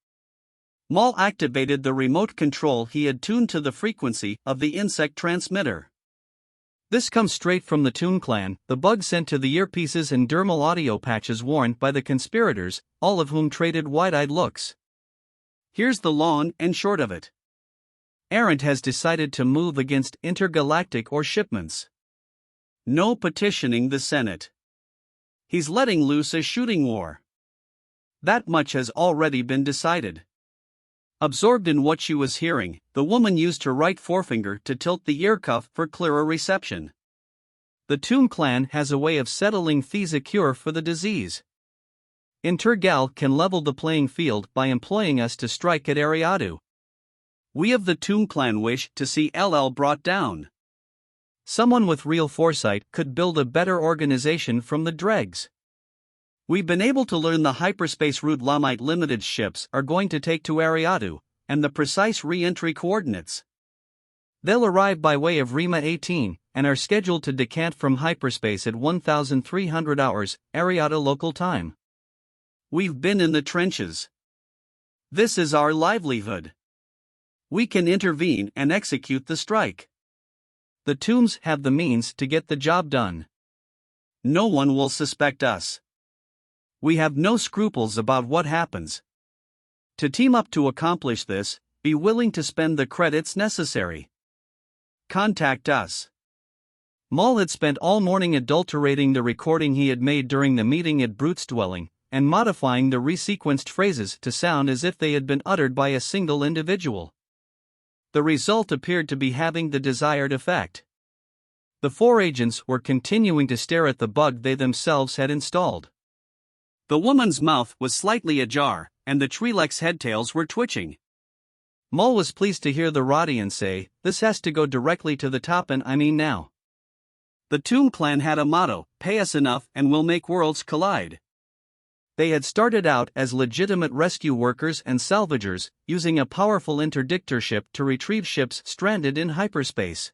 Maul activated the remote control he had tuned to the frequency of the insect transmitter. "This comes straight from the Toon Clan," the bug sent to the earpieces and dermal audio patches worn by the conspirators, all of whom traded wide-eyed looks. "Here's the long and short of it. Errant has decided to move against intergalactic or shipments. No petitioning the Senate. He's letting loose a shooting war. That much has already been decided." Absorbed in what she was hearing, the woman used her right forefinger to tilt the ear cuff for clearer reception. "The Toon Clan has a way of settling a cure for the disease. InterGal can level the playing field by employing us to strike at Ariatu. We of the Toon Clan wish to see LL brought down. Someone with real foresight could build a better organization from the dregs. We've been able to learn the hyperspace route Lommite Limited ships are going to take to Ariatu, and the precise re-entry coordinates. They'll arrive by way of Rima 18, and are scheduled to decant from hyperspace at 1300 hours, Ariatu local time. We've been in the trenches. This is our livelihood. We can intervene and execute the strike. The Toons have the means to get the job done. No one will suspect us. We have no scruples about what happens. To team up to accomplish this, be willing to spend the credits necessary. Contact us." Maul had spent all morning adulterating the recording he had made during the meeting at Brute's dwelling, and modifying the resequenced phrases to sound as if they had been uttered by a single individual. The result appeared to be having the desired effect. The four agents were continuing to stare at the bug they themselves had installed. The woman's mouth was slightly ajar, and the Twi'lek's headtails were twitching. Maul was pleased to hear the Rodian say, "This has to go directly to the top, and I mean now." The Tomb Clan had a motto: "Pay us enough and we'll make worlds collide." They had started out as legitimate rescue workers and salvagers, using a powerful interdictorship to retrieve ships stranded in hyperspace.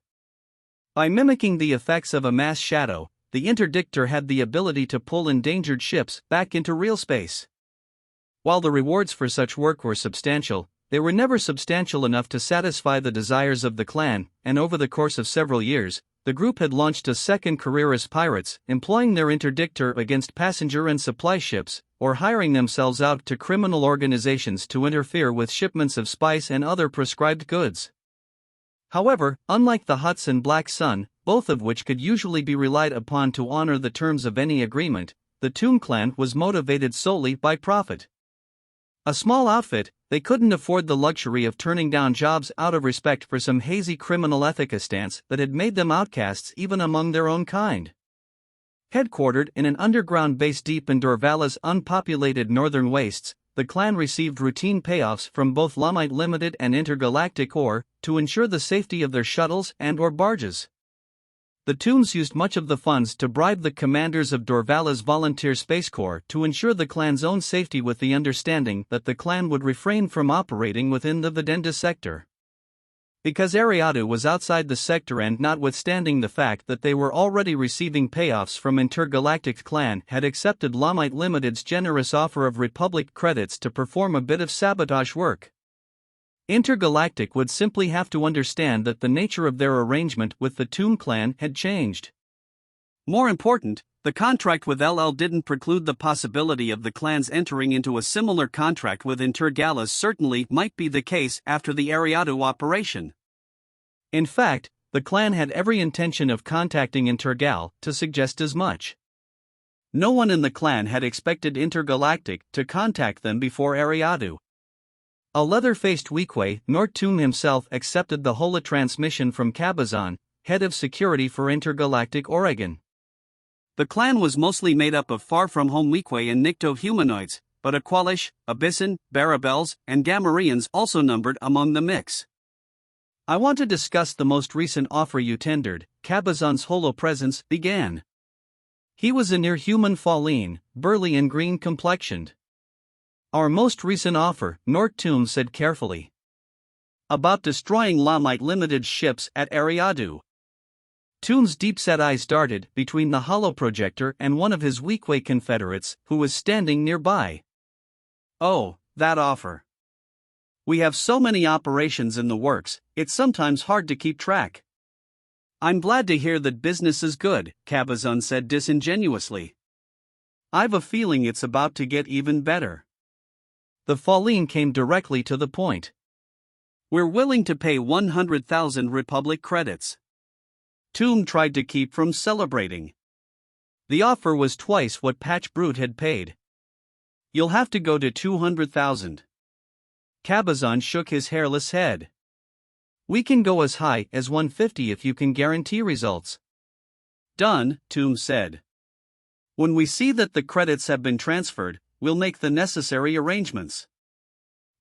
By mimicking the effects of a mass shadow, the interdictor had the ability to pull endangered ships back into real space. While the rewards for such work were substantial, they were never substantial enough to satisfy the desires of the clan, and over the course of several years, the group had launched a second career as pirates, employing their interdictor against passenger and supply ships, or hiring themselves out to criminal organizations to interfere with shipments of spice and other prescribed goods. However, unlike the Hutts and Black Sun, both of which could usually be relied upon to honor the terms of any agreement, the Tomb Clan was motivated solely by profit. A small outfit, they couldn't afford the luxury of turning down jobs out of respect for some hazy criminal ethica stance that had made them outcasts even among their own kind. Headquartered in an underground base deep in Dorvalla's unpopulated northern wastes, the clan received routine payoffs from both Lommite Limited and Intergalactic Ore to ensure the safety of their shuttles and/or barges. The Tombs used much of the funds to bribe the commanders of Dorvalla's volunteer space corps to ensure the clan's own safety, with the understanding that the clan would refrain from operating within the Vedenda sector. Because Ariatu was outside the sector, and notwithstanding the fact that they were already receiving payoffs from Intergalactic Clan, had accepted Lommite Limited's generous offer of Republic credits to perform a bit of sabotage work. Intergalactic would simply have to understand that the nature of their arrangement with the Tomb Clan had changed. More important, the contract with LL didn't preclude the possibility of the clans entering into a similar contract with InterGal, as certainly might be the case after the Ariatu operation. In fact, the clan had every intention of contacting InterGal to suggest as much. No one in the clan had expected Intergalactic to contact them before Ariatu. A leather-faced Weequay, Nortoon himself accepted the holotransmission from Cabazon, head of security for Intergalactic Oregon. The clan was mostly made up of far-from-home Weequay and Nikto humanoids, but Aqualish, Abyssin, Barabels, and Gamorreans also numbered among the mix. "I want to discuss the most recent offer you tendered," Cabazon's holo-presence began. He was a near-human Falleen, burly and green-complexioned. "Our most recent offer," Nortoon said carefully. "About destroying Lommite Limited's ships at Ariatu." Toon's deep-set eyes darted between the holoprojector and one of his Weequay confederates, who was standing nearby. "Oh, that offer. We have so many operations in the works, it's sometimes hard to keep track." "I'm glad to hear that business is good," Cabazon said disingenuously. "I've a feeling it's about to get even better." The Falleen came directly to the point. "We're willing to pay 100,000 Republic credits." Tomb tried to keep from celebrating. The offer was twice what Patch Brute had paid. "You'll have to go to 200,000. Cabazon shook his hairless head. "We can go as high as 150 if you can guarantee results." "Done," Tomb said. "When we see that the credits have been transferred, we'll make the necessary arrangements."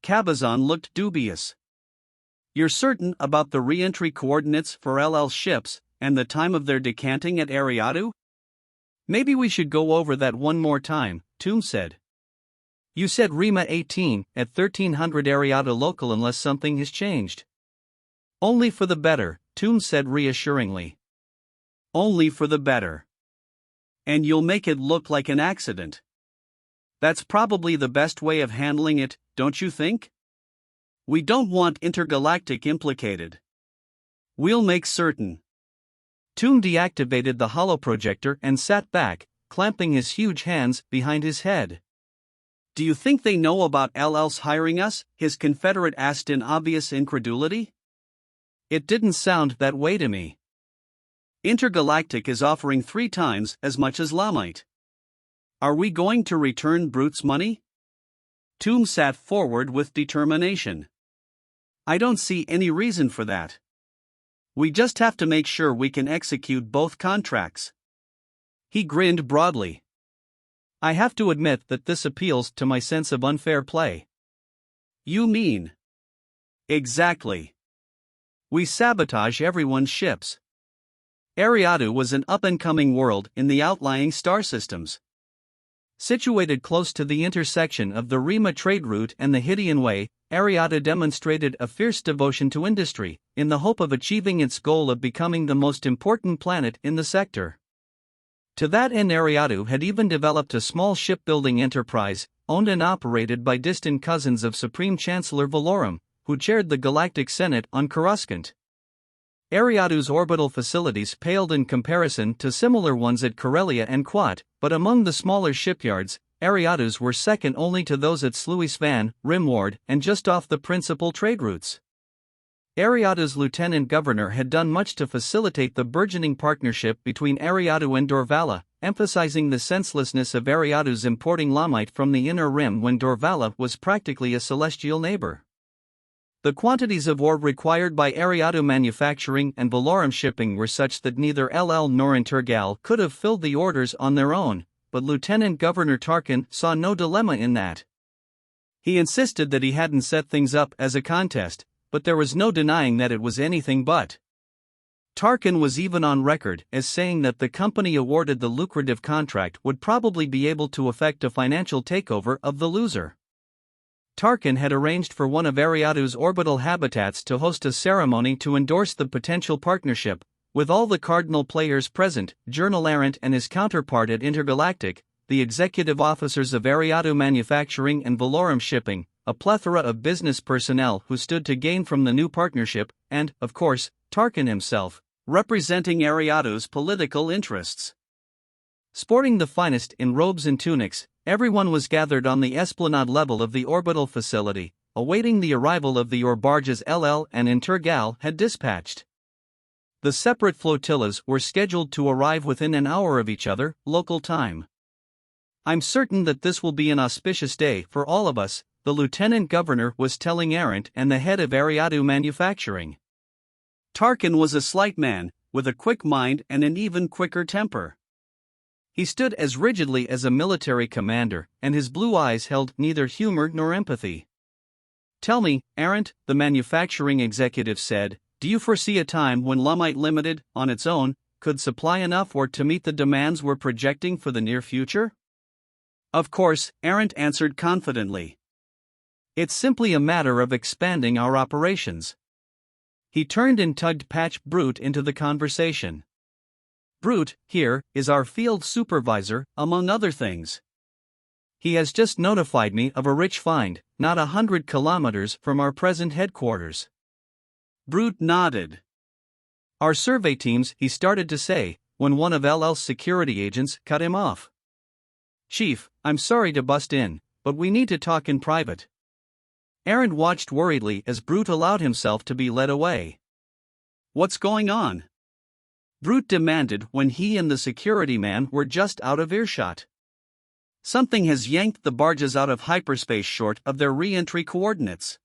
Cabazon looked dubious. "You're certain about the re-entry coordinates for LL's ships, and the time of their decanting at Ariatu?" "Maybe we should go over that one more time," Tomb said. "You said Rima 18 at 1300 Ariatu local unless something has changed." "Only for the better," Tomb said reassuringly. "Only for the better. And you'll make it look like an accident. That's probably the best way of handling it, don't you think? We don't want Intergalactic implicated. We'll make certain." Tomb deactivated the holoprojector and sat back, clamping his huge hands behind his head. "Do you think they know about LL's hiring us?" his confederate asked in obvious incredulity. "It didn't sound that way to me." "Intergalactic is offering 3 times as much as Lamite. Are we going to return Brute's money?" Tomb sat forward with determination. "I don't see any reason for that. We just have to make sure we can execute both contracts." He grinned broadly. I have to admit that this appeals to my sense of unfair play. You mean? Exactly. We sabotage everyone's ships. Ariatu was an up-and-coming world in the outlying star systems. Situated close to the intersection of the Rima trade route and the Hydian Way, Ariatu demonstrated a fierce devotion to industry, in the hope of achieving its goal of becoming the most important planet in the sector. To that end, Ariatu had even developed a small shipbuilding enterprise, owned and operated by distant cousins of Supreme Chancellor Valorum, who chaired the Galactic Senate on Coruscant. Ariatu's orbital facilities paled in comparison to similar ones at Corellia and Quat, but among the smaller shipyards, Ariatu's were second only to those at Sluis Van, Rimward, and just off the principal trade routes. Ariatu's lieutenant governor had done much to facilitate the burgeoning partnership between Ariatu and Dorvala, emphasizing the senselessness of Ariatu's importing Lamite from the Inner Rim when Dorvala was practically a celestial neighbor. The quantities of ore required by Ariatu manufacturing and Valorum shipping were such that neither LL nor InterGal could have filled the orders on their own, but Lieutenant Governor Tarkin saw no dilemma in that. He insisted that he hadn't set things up as a contest, but there was no denying that it was anything but. Tarkin was even on record as saying that the company awarded the lucrative contract would probably be able to effect a financial takeover of the loser. Tarkin had arranged for one of Ariatu's orbital habitats to host a ceremony to endorse the potential partnership, with all the cardinal players present, General Arendt and his counterpart at Intergalactic, the executive officers of Ariatu Manufacturing and Valorum Shipping, a plethora of business personnel who stood to gain from the new partnership, and, of course, Tarkin himself, representing Ariatu's political interests. Sporting the finest in robes and tunics, everyone was gathered on the esplanade level of the orbital facility, awaiting the arrival of the ore barges LL and InterGal had dispatched. The separate flotillas were scheduled to arrive within an hour of each other, local time. "I'm certain that this will be an auspicious day for all of us," the lieutenant governor was telling Arendt and the head of Ariatu Manufacturing. Tarkin was a slight man, with a quick mind and an even quicker temper. He stood as rigidly as a military commander, and his blue eyes held neither humor nor empathy. "Tell me, Arendt," the manufacturing executive said, "do you foresee a time when Lommite Limited, on its own, could supply enough ore to meet the demands we're projecting for the near future?" "Of course," Arendt answered confidently. "It's simply a matter of expanding our operations." He turned and tugged Patch Brute into the conversation. "Brute, here, is our field supervisor, among other things. He has just notified me of a rich find, not 100 kilometers from our present headquarters." Brute nodded. "Our survey teams," he started to say, when one of LL's security agents cut him off. "Chief, I'm sorry to bust in, but we need to talk in private." Arendt watched worriedly as Brute allowed himself to be led away. "What's going on?" Brute demanded when he and the security man were just out of earshot. "Something has yanked the barges out of hyperspace short of their re-entry coordinates.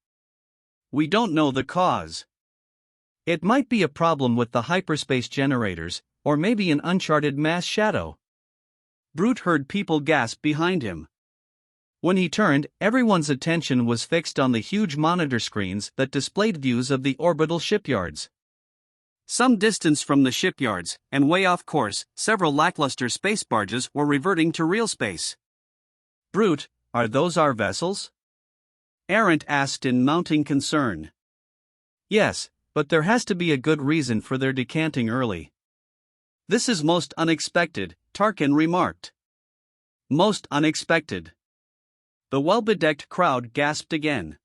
We don't know the cause. It might be a problem with the hyperspace generators, or maybe an uncharted mass shadow." Brute heard people gasp behind him. When he turned, everyone's attention was fixed on the huge monitor screens that displayed views of the orbital shipyards. Some distance from the shipyards, and way off course, several lackluster space barges were reverting to real space. "Brute, are those our vessels?" Arendt asked in mounting concern. "Yes, but there has to be a good reason for their decanting early." "This is most unexpected," Tarkin remarked. "Most unexpected." The well-bedecked crowd gasped again.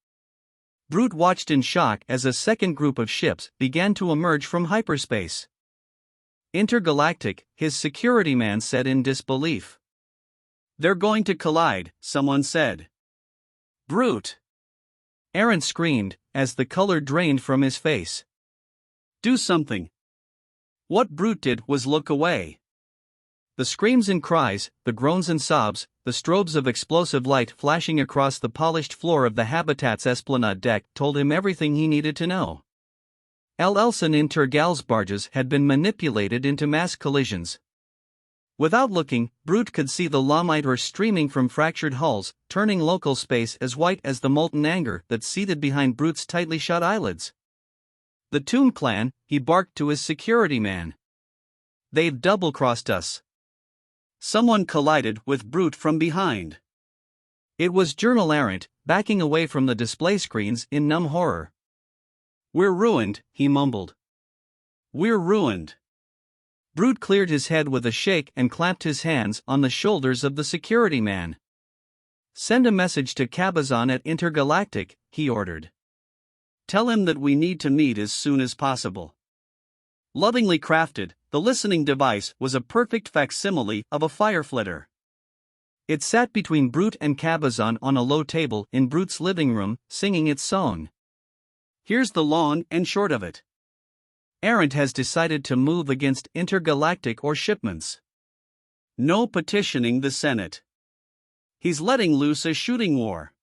Brute watched in shock as a second group of ships began to emerge from hyperspace. "Intergalactic," his security man said in disbelief. "They're going to collide," someone said. "Brute!" Arendt screamed, as the color drained from his face. "Do something." What Brute did was look away. The screams and cries, the groans and sobs, the strobes of explosive light flashing across the polished floor of the habitat's esplanade deck told him everything he needed to know. LL's and InterGal's barges had been manipulated into mass collisions. Without looking, Brute could see the Lommite streaming from fractured hulls, turning local space as white as the molten anger that seethed behind Brute's tightly shut eyelids. "The Toon Clan," he barked to his security man. "They've double-crossed us." Someone collided with Brute from behind. It was Journal Errant, backing away from the display screens in numb horror. "We're ruined," he mumbled. "We're ruined." Brute cleared his head with a shake and clapped his hands on the shoulders of the security man. "Send a message to Cabazon at Intergalactic," he ordered. "Tell him that we need to meet as soon as possible." Lovingly crafted, the listening device was a perfect facsimile of a fireflitter. It sat between Brute and Cabazon on a low table in Brute's living room, singing its song. Here's the long and short of it. Errant has decided to move against intergalactic or shipments. No petitioning the Senate. He's letting loose a shooting war.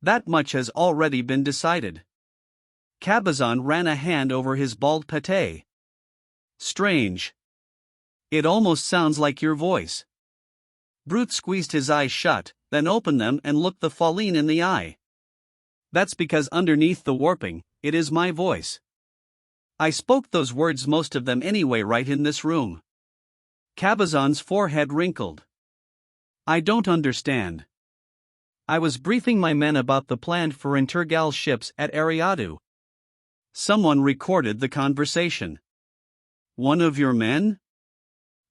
That much has already been decided. Cabazon ran a hand over his bald pate. "Strange. It almost sounds like your voice." Brute squeezed his eyes shut, then opened them and looked the Falleen in the eye. "That's because underneath the warping, it is my voice. I spoke those words, most of them anyway, right in this room." Cabazon's forehead wrinkled. "I don't understand." "I was briefing my men about the plan for InterGal ships at Ariatu." Someone recorded the conversation. "One of your men?"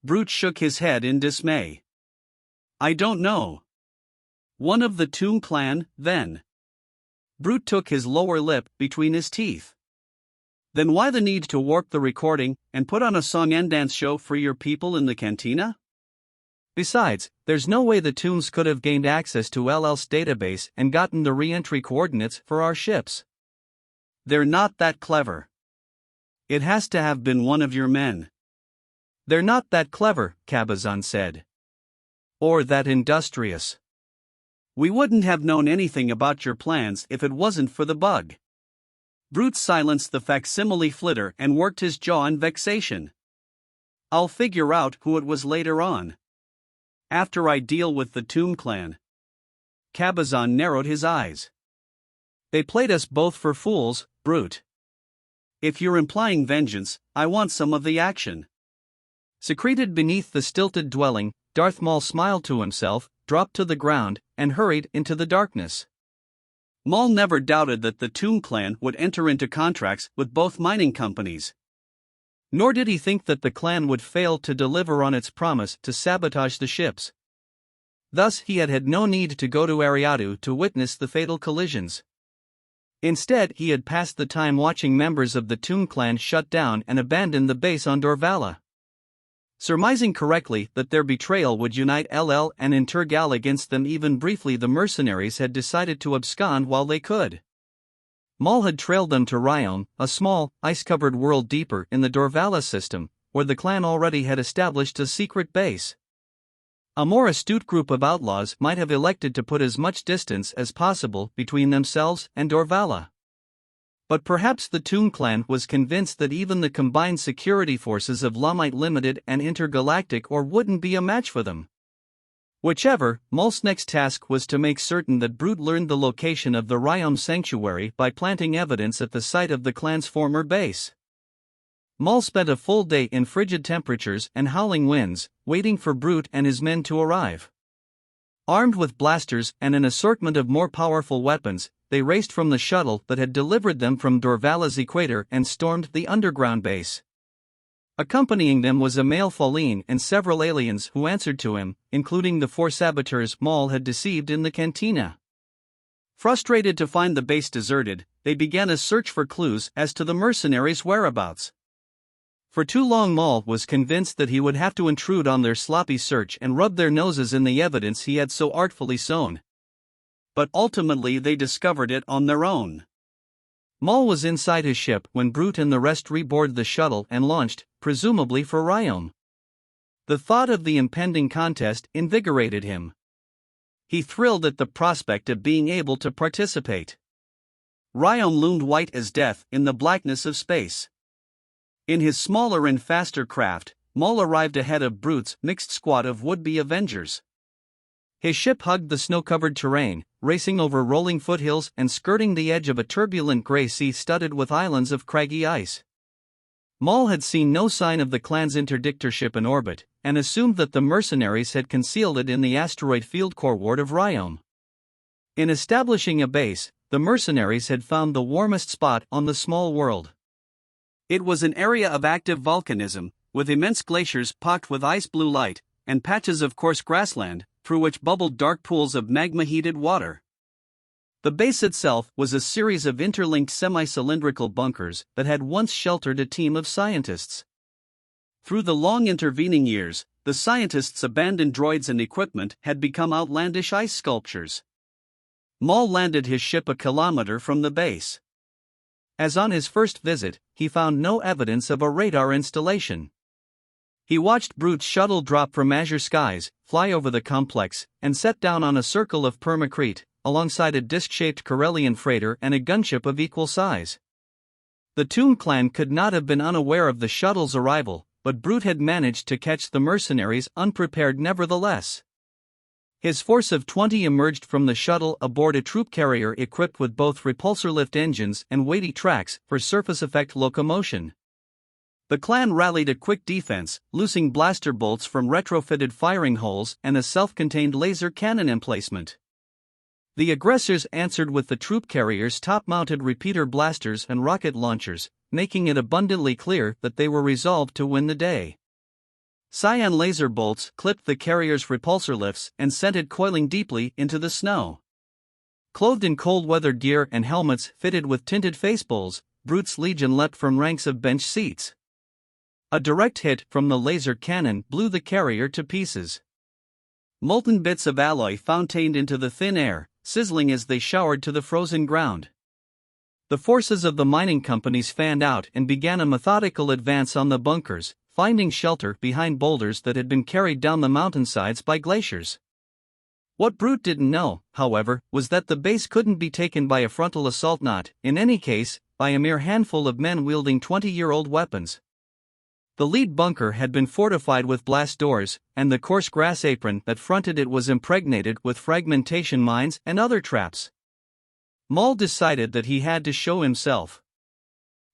Brute shook his head in dismay. "I don't know." "One of the Toon Clan, then?" Brute took his lower lip between his teeth. "Then why the need to warp the recording and put on a song and dance show for your people in the cantina? Besides, there's no way the Toons could have gained access to LL's database and gotten the re-entry coordinates for our ships. They're not that clever. It has to have been one of your men." "They're not that clever," Cabazon said. "Or that industrious. We wouldn't have known anything about your plans if it wasn't for the bug." Brute silenced the facsimile flitter and worked his jaw in vexation. "I'll figure out who it was later on. After I deal with the Toon Clan." Cabazon narrowed his eyes. "They played us both for fools, Brute. If you're implying vengeance, I want some of the action." Secreted beneath the stilted dwelling, Darth Maul smiled to himself, dropped to the ground, and hurried into the darkness. Maul never doubted that the Toon Clan would enter into contracts with both mining companies. Nor did he think that the clan would fail to deliver on its promise to sabotage the ships. Thus he had had no need to go to Ariatu to witness the fatal collisions. Instead, he had passed the time watching members of the Toon Clan shut down and abandon the base on Dorvala. Surmising correctly that their betrayal would unite LL and InterGal against them even briefly, the mercenaries had decided to abscond while they could. Maul had trailed them to Ryong, a small, ice-covered world deeper in the Dorvala system, where the clan already had established a secret base. A more astute group of outlaws might have elected to put as much distance as possible between themselves and Dorvala. But perhaps the Toon Clan was convinced that even the combined security forces of Lommite Limited and Intergalactic wouldn't be a match for them. Whichever, Maul's next task was to make certain that Brute learned the location of the Ryong sanctuary by planting evidence at the site of the clan's former base. Maul spent a full day in frigid temperatures and howling winds, waiting for Brute and his men to arrive. Armed with blasters and an assortment of more powerful weapons, they raced from the shuttle that had delivered them from Dorvalla's equator and stormed the underground base. Accompanying them was a male Falleen and several aliens who answered to him, including the 4 saboteurs Maul had deceived in the cantina. Frustrated to find the base deserted, they began a search for clues as to the mercenaries' whereabouts. For too long Maul was convinced that he would have to intrude on their sloppy search and rub their noses in the evidence he had so artfully sown. But ultimately they discovered it on their own. Maul was inside his ship when Brute and the rest reboarded the shuttle and launched, presumably for Ryong. The thought of the impending contest invigorated him. He thrilled at the prospect of being able to participate. Ryong loomed white as death in the blackness of space. In his smaller and faster craft, Maul arrived ahead of Brute's mixed squad of would-be Avengers. His ship hugged the snow-covered terrain, racing over rolling foothills and skirting the edge of a turbulent gray sea studded with islands of craggy ice. Maul had seen no sign of the clan's interdictorship in orbit, and assumed that the mercenaries had concealed it in the asteroid field core ward of Ryong. In establishing a base, the mercenaries had found the warmest spot on the small world. It was an area of active volcanism, with immense glaciers pocked with ice-blue light, and patches of coarse grassland, through which bubbled dark pools of magma-heated water. The base itself was a series of interlinked semi-cylindrical bunkers that had once sheltered a team of scientists. Through the long intervening years, the scientists' abandoned droids and equipment had become outlandish ice sculptures. Maul landed his ship a kilometer from the base. As on his first visit, he found no evidence of a radar installation. He watched Brute's shuttle drop from azure skies, fly over the complex, and set down on a circle of permacrete, alongside a disc-shaped Corellian freighter and a gunship of equal size. The Toon clan could not have been unaware of the shuttle's arrival, but Brute had managed to catch the mercenaries unprepared nevertheless. His force of 20 emerged from the shuttle aboard a troop carrier equipped with both repulsor lift engines and weighty tracks for surface effect locomotion. The clan rallied a quick defense, loosing blaster bolts from retrofitted firing holes and a self-contained laser cannon emplacement. The aggressors answered with the troop carrier's top-mounted repeater blasters and rocket launchers, making it abundantly clear that they were resolved to win the day. Cyan laser bolts clipped the carrier's repulsor lifts and sent it coiling deeply into the snow. Clothed in cold-weather gear and helmets fitted with tinted facebowls, Brute's legion leapt from ranks of bench seats. A direct hit from the laser cannon blew the carrier to pieces. Molten bits of alloy fountained into the thin air, sizzling as they showered to the frozen ground. The forces of the mining companies fanned out and began a methodical advance on the bunkers, finding shelter behind boulders that had been carried down the mountainsides by glaciers. What Brute didn't know, however, was that the base couldn't be taken by a frontal assault, not, in any case, by a mere handful of men wielding 20-year-old weapons. The lead bunker had been fortified with blast doors, and the coarse grass apron that fronted it was impregnated with fragmentation mines and other traps. Maul decided that he had to show himself.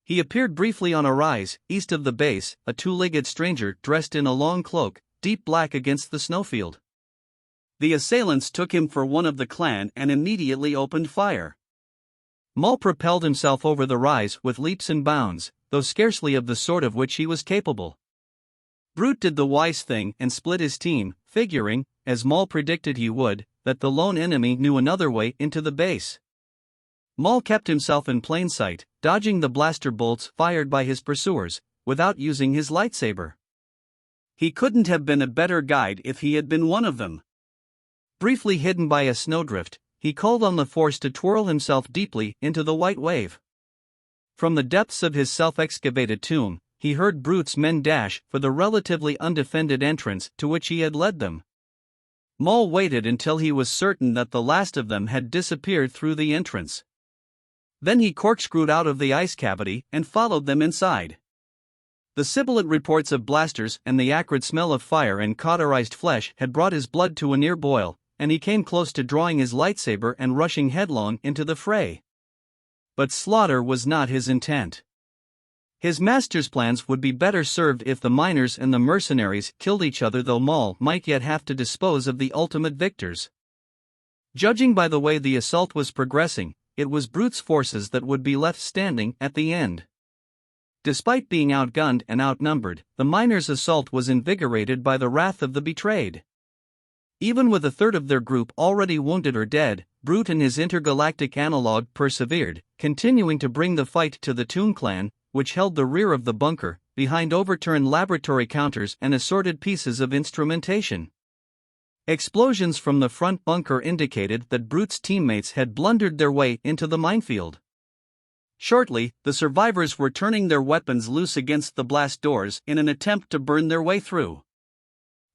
He appeared briefly on a rise, east of the base, a two-legged stranger dressed in a long cloak, deep black against the snowfield. The assailants took him for one of the clan and immediately opened fire. Maul propelled himself over the rise with leaps and bounds, though scarcely of the sort of which he was capable. Brute did the wise thing and split his team, figuring, as Maul predicted he would, that the lone enemy knew another way into the base. Maul kept himself in plain sight, dodging the blaster bolts fired by his pursuers, without using his lightsaber. He couldn't have been a better guide if he had been one of them. Briefly hidden by a snowdrift, he called on the Force to twirl himself deeply into the white wave. From the depths of his self-excavated tomb, he heard Brute's men dash for the relatively undefended entrance to which he had led them. Maul waited until he was certain that the last of them had disappeared through the entrance. Then he corkscrewed out of the ice cavity and followed them inside. The sibilant reports of blasters and the acrid smell of fire and cauterized flesh had brought his blood to a near boil, and he came close to drawing his lightsaber and rushing headlong into the fray. But slaughter was not his intent. His master's plans would be better served if the miners and the mercenaries killed each other, though Maul might yet have to dispose of the ultimate victors. Judging by the way the assault was progressing, it was Brute's forces that would be left standing at the end. Despite being outgunned and outnumbered, the miners' assault was invigorated by the wrath of the betrayed. Even with a third of their group already wounded or dead, Brute and his intergalactic analog persevered, continuing to bring the fight to the Toon clan, which held the rear of the bunker, behind overturned laboratory counters and assorted pieces of instrumentation. Explosions from the front bunker indicated that Brute's teammates had blundered their way into the minefield. Shortly, the survivors were turning their weapons loose against the blast doors in an attempt to burn their way through.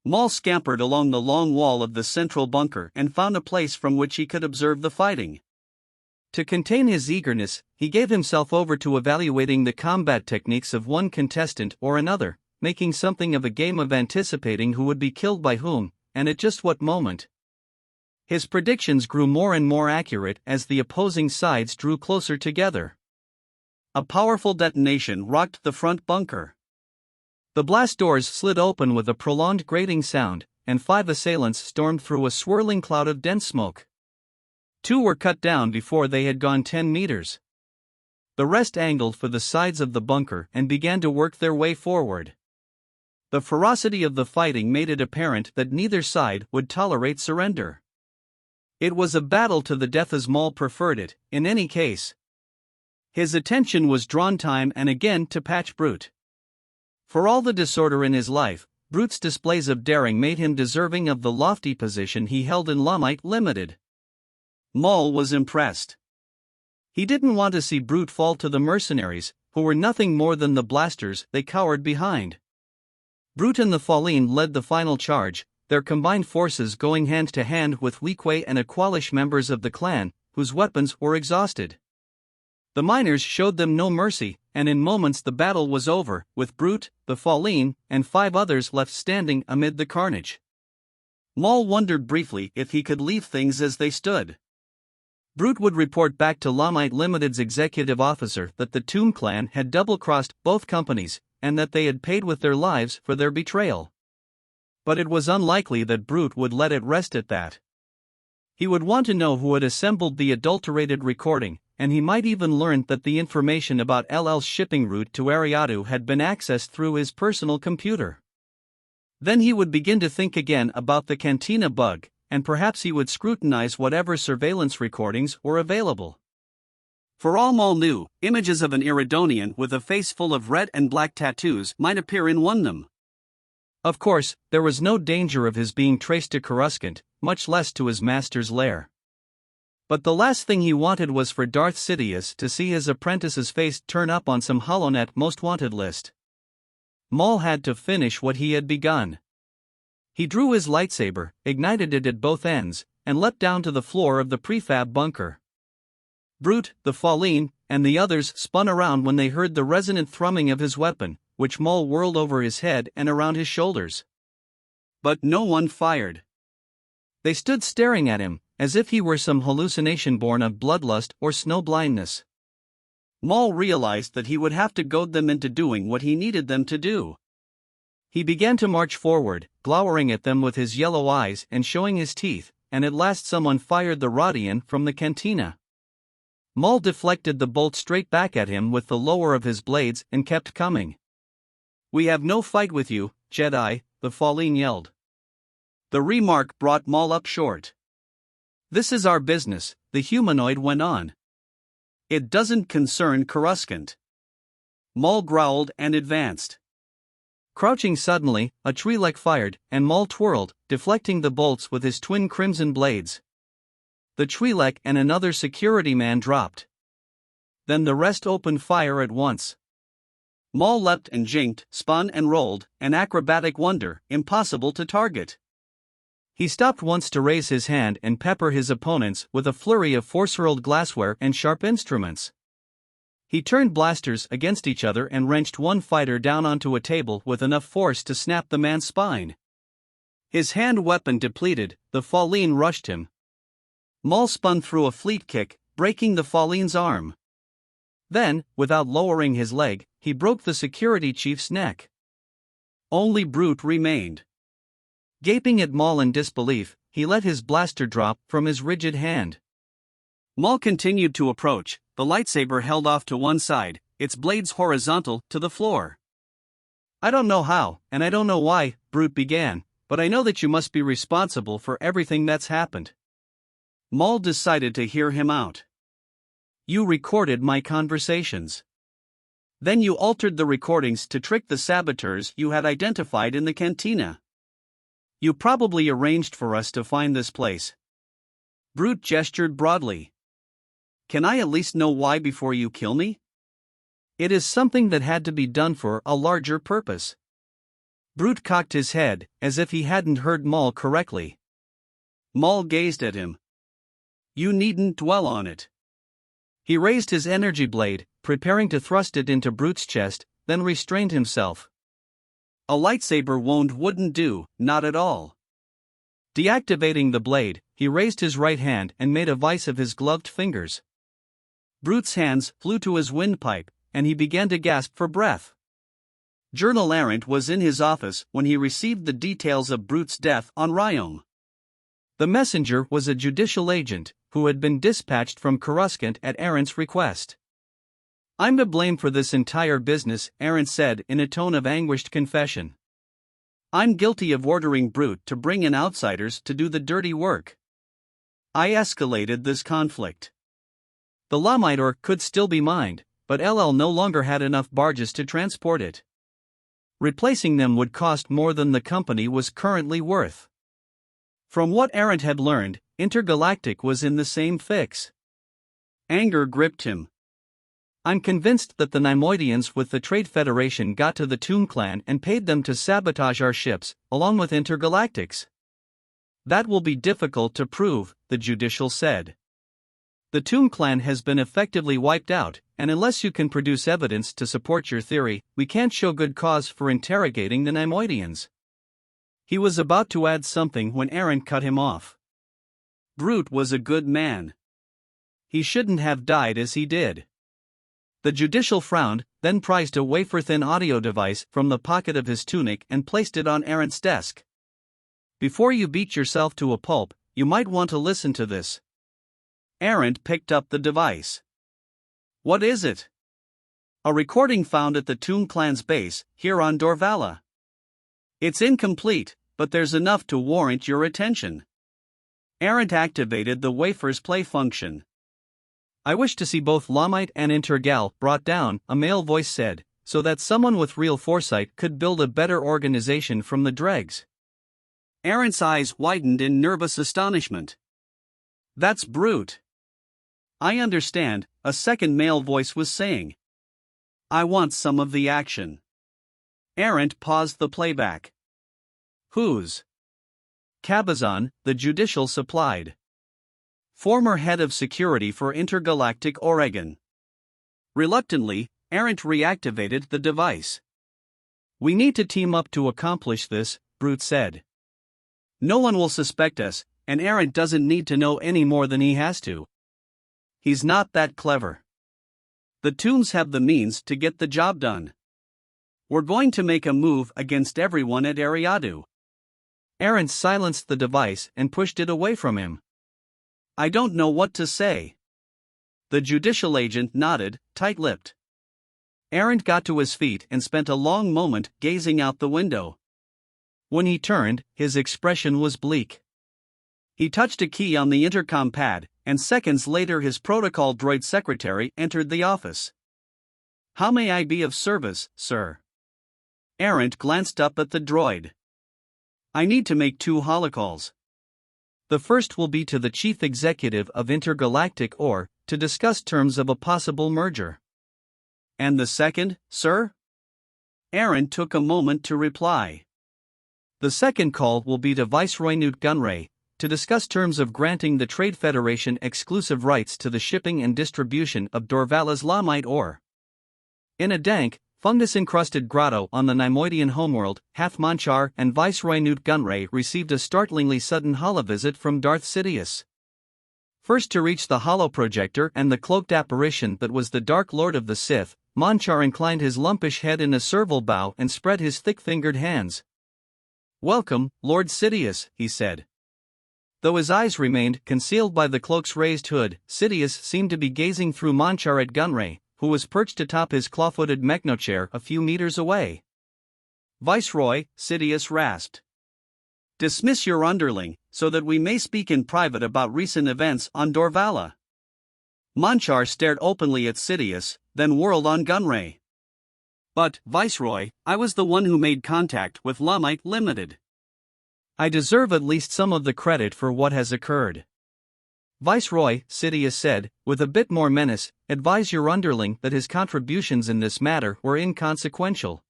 Maul scampered along the long wall of the central bunker and found a place from which he could observe the fighting. To contain his eagerness, he gave himself over to evaluating the combat techniques of one contestant or another, making something of a game of anticipating who would be killed by whom, and at just what moment. His predictions grew more and more accurate as the opposing sides drew closer together. A powerful detonation rocked the front bunker. The blast doors slid open with a prolonged grating sound, and 5 assailants stormed through a swirling cloud of dense smoke. 2 were cut down before they had gone 10 meters. The rest angled for the sides of the bunker and began to work their way forward. The ferocity of the fighting made it apparent that neither side would tolerate surrender. It was a battle to the death as Maul preferred it, in any case. His attention was drawn time and again to Patch Brute. For all the disorder in his life, Brute's displays of daring made him deserving of the lofty position he held in Lommite Limited. Maul was impressed. He didn't want to see Brute fall to the mercenaries, who were nothing more than the blasters they cowered behind. Brute and the Falleen led the final charge, their combined forces going hand to hand with Weequay and Aqualish members of the clan, whose weapons were exhausted. The miners showed them no mercy, and in moments the battle was over, with Brute, the Falleen, and 5 others left standing amid the carnage. Maul wondered briefly if he could leave things as they stood. Brute would report back to Lommite Limited's executive officer that the Tomb clan had double-crossed both companies, and that they had paid with their lives for their betrayal. But it was unlikely that Brute would let it rest at that. He would want to know who had assembled the adulterated recording, and he might even learn that the information about LL's shipping route to Ariatu had been accessed through his personal computer. Then he would begin to think again about the Cantina bug, and perhaps he would scrutinize whatever surveillance recordings were available. For all Maul knew, images of an Iridonian with a face full of red and black tattoos might appear in one of them. Of course, there was no danger of his being traced to Coruscant, much less to his master's lair. But the last thing he wanted was for Darth Sidious to see his apprentice's face turn up on some HoloNet most wanted list. Maul had to finish what he had begun. He drew his lightsaber, ignited it at both ends, and leapt down to the floor of the prefab bunker. Brute, the Falleen, and the others spun around when they heard the resonant thrumming of his weapon, which Maul whirled over his head and around his shoulders. But no one fired. They stood staring at him, as if he were some hallucination born of bloodlust or snow-blindness. Maul realized that he would have to goad them into doing what he needed them to do. He began to march forward, glowering at them with his yellow eyes and showing his teeth, and at last someone fired the Rodian from the cantina. Maul deflected the bolt straight back at him with the lower of his blades and kept coming. "We have no fight with you, Jedi," the Falleen yelled. The remark brought Maul up short. "This is our business," the humanoid went on. "It doesn't concern Coruscant." Maul growled and advanced. Crouching suddenly, a Twi'lek fired, and Maul twirled, deflecting the bolts with his twin crimson blades. The Twi'lek and another security man dropped. Then the rest opened fire at once. Maul leapt and jinked, spun and rolled, an acrobatic wonder, impossible to target. He stopped once to raise his hand and pepper his opponents with a flurry of force-hurled glassware and sharp instruments. He turned blasters against each other and wrenched one fighter down onto a table with enough force to snap the man's spine. His hand weapon depleted, the Falleen rushed him. Maul spun through a fleet kick, breaking the Falleen's arm. Then, without lowering his leg, he broke the security chief's neck. Only Brute remained. Gaping at Maul in disbelief, he let his blaster drop from his rigid hand. Maul continued to approach, the lightsaber held off to one side, its blades horizontal to the floor. "I don't know how, and I don't know why," Brute began, "but I know that you must be responsible for everything that's happened." Maul decided to hear him out. "You recorded my conversations. Then you altered the recordings to trick the saboteurs you had identified in the cantina. You probably arranged for us to find this place." Brute gestured broadly. "Can I at least know why before you kill me?" "It is something that had to be done for a larger purpose." Brute cocked his head, as if he hadn't heard Maul correctly. Maul gazed at him. "You needn't dwell on it." He raised his energy blade, preparing to thrust it into Brute's chest, then restrained himself. A lightsaber wound wouldn't do, not at all. Deactivating the blade, he raised his right hand and made a vice of his gloved fingers. Brute's hands flew to his windpipe, and he began to gasp for breath. General Arendt was in his office when he received the details of Brute's death on Ryong. The messenger was a judicial agent, who had been dispatched from Coruscant at Arendt's request. "I'm to blame for this entire business," Arendt said in a tone of anguished confession. "I'm guilty of ordering Brute to bring in outsiders to do the dirty work. I escalated this conflict. The Lamite ore could still be mined, but LL no longer had enough barges to transport it. Replacing them would cost more than the company was currently worth." From what Arendt had learned, Intergalactic was in the same fix. Anger gripped him. "I'm convinced that the Neimoidians with the Trade Federation got to the Toon Clan and paid them to sabotage our ships, along with Intergalactic's." "That will be difficult to prove," the judicial said. "The Toon Clan has been effectively wiped out, and unless you can produce evidence to support your theory, we can't show good cause for interrogating the Neimoidians." He was about to add something when Arendt cut him off. "Brute was a good man. He shouldn't have died as he did." The judicial frowned, then prized a wafer-thin audio device from the pocket of his tunic and placed it on Arendt's desk. "Before you beat yourself to a pulp, you might want to listen to this." Arendt picked up the device. "What is it?" "A recording found at the Toon Clan's base, here on Dorvala. It's incomplete, but there's enough to warrant your attention." Arendt activated the wafer's play function. "I wish to see both Lommite and InterGal brought down," a male voice said, "so that someone with real foresight could build a better organization from the dregs." Arendt's eyes widened in nervous astonishment. "That's Brute." "I understand," a second male voice was saying. "I want some of the action." Arendt paused the playback. "Whose?" "Cabazon," the judicial supplied. "Former head of security for Intergalactic Oregon." Reluctantly, Arendt reactivated the device. "We need to team up to accomplish this," Brute said. "No one will suspect us, and Arendt doesn't need to know any more than he has to. He's not that clever. The Toons have the means to get the job done. We're going to make a move against everyone at Ariatu." Arendt silenced the device and pushed it away from him. "I don't know what to say." The judicial agent nodded, tight-lipped. Arendt got to his feet and spent a long moment gazing out the window. When he turned, his expression was bleak. He touched a key on the intercom pad, and seconds later his protocol droid secretary entered the office. "How may I be of service, sir?" Arendt glanced up at the droid. "I need to make 2 holocalls. The first will be to the chief executive of Intergalactic Ore, to discuss terms of a possible merger." "And the second, sir?" Arendt took a moment to reply. "The second call will be to Viceroy Newt Gunray, to discuss terms of granting the Trade Federation exclusive rights to the shipping and distribution of Dorvalla's Lommite ore." In a dank, fungus-encrusted grotto on the Neimoidian homeworld, Hath Manchar and Viceroy Newt Gunray received a startlingly sudden holovisit from Darth Sidious. First to reach the holoprojector and the cloaked apparition that was the Dark Lord of the Sith, Manchar inclined his lumpish head in a servile bow and spread his thick-fingered hands. "Welcome, Lord Sidious," he said. Though his eyes remained concealed by the cloak's raised hood, Sidious seemed to be gazing through Manchar at Gunray, who was perched atop his claw-footed mechnochair a few meters away. "Viceroy," Sidious rasped. "Dismiss your underling, so that we may speak in private about recent events on Dorvala." Manchar stared openly at Sidious, then whirled on Gunray. "But, Viceroy, I was the one who made contact with Lommite Limited. I deserve at least some of the credit for what has occurred." "Viceroy," Sidious said, with a bit more menace, "advise your underling that his contributions in this matter were inconsequential."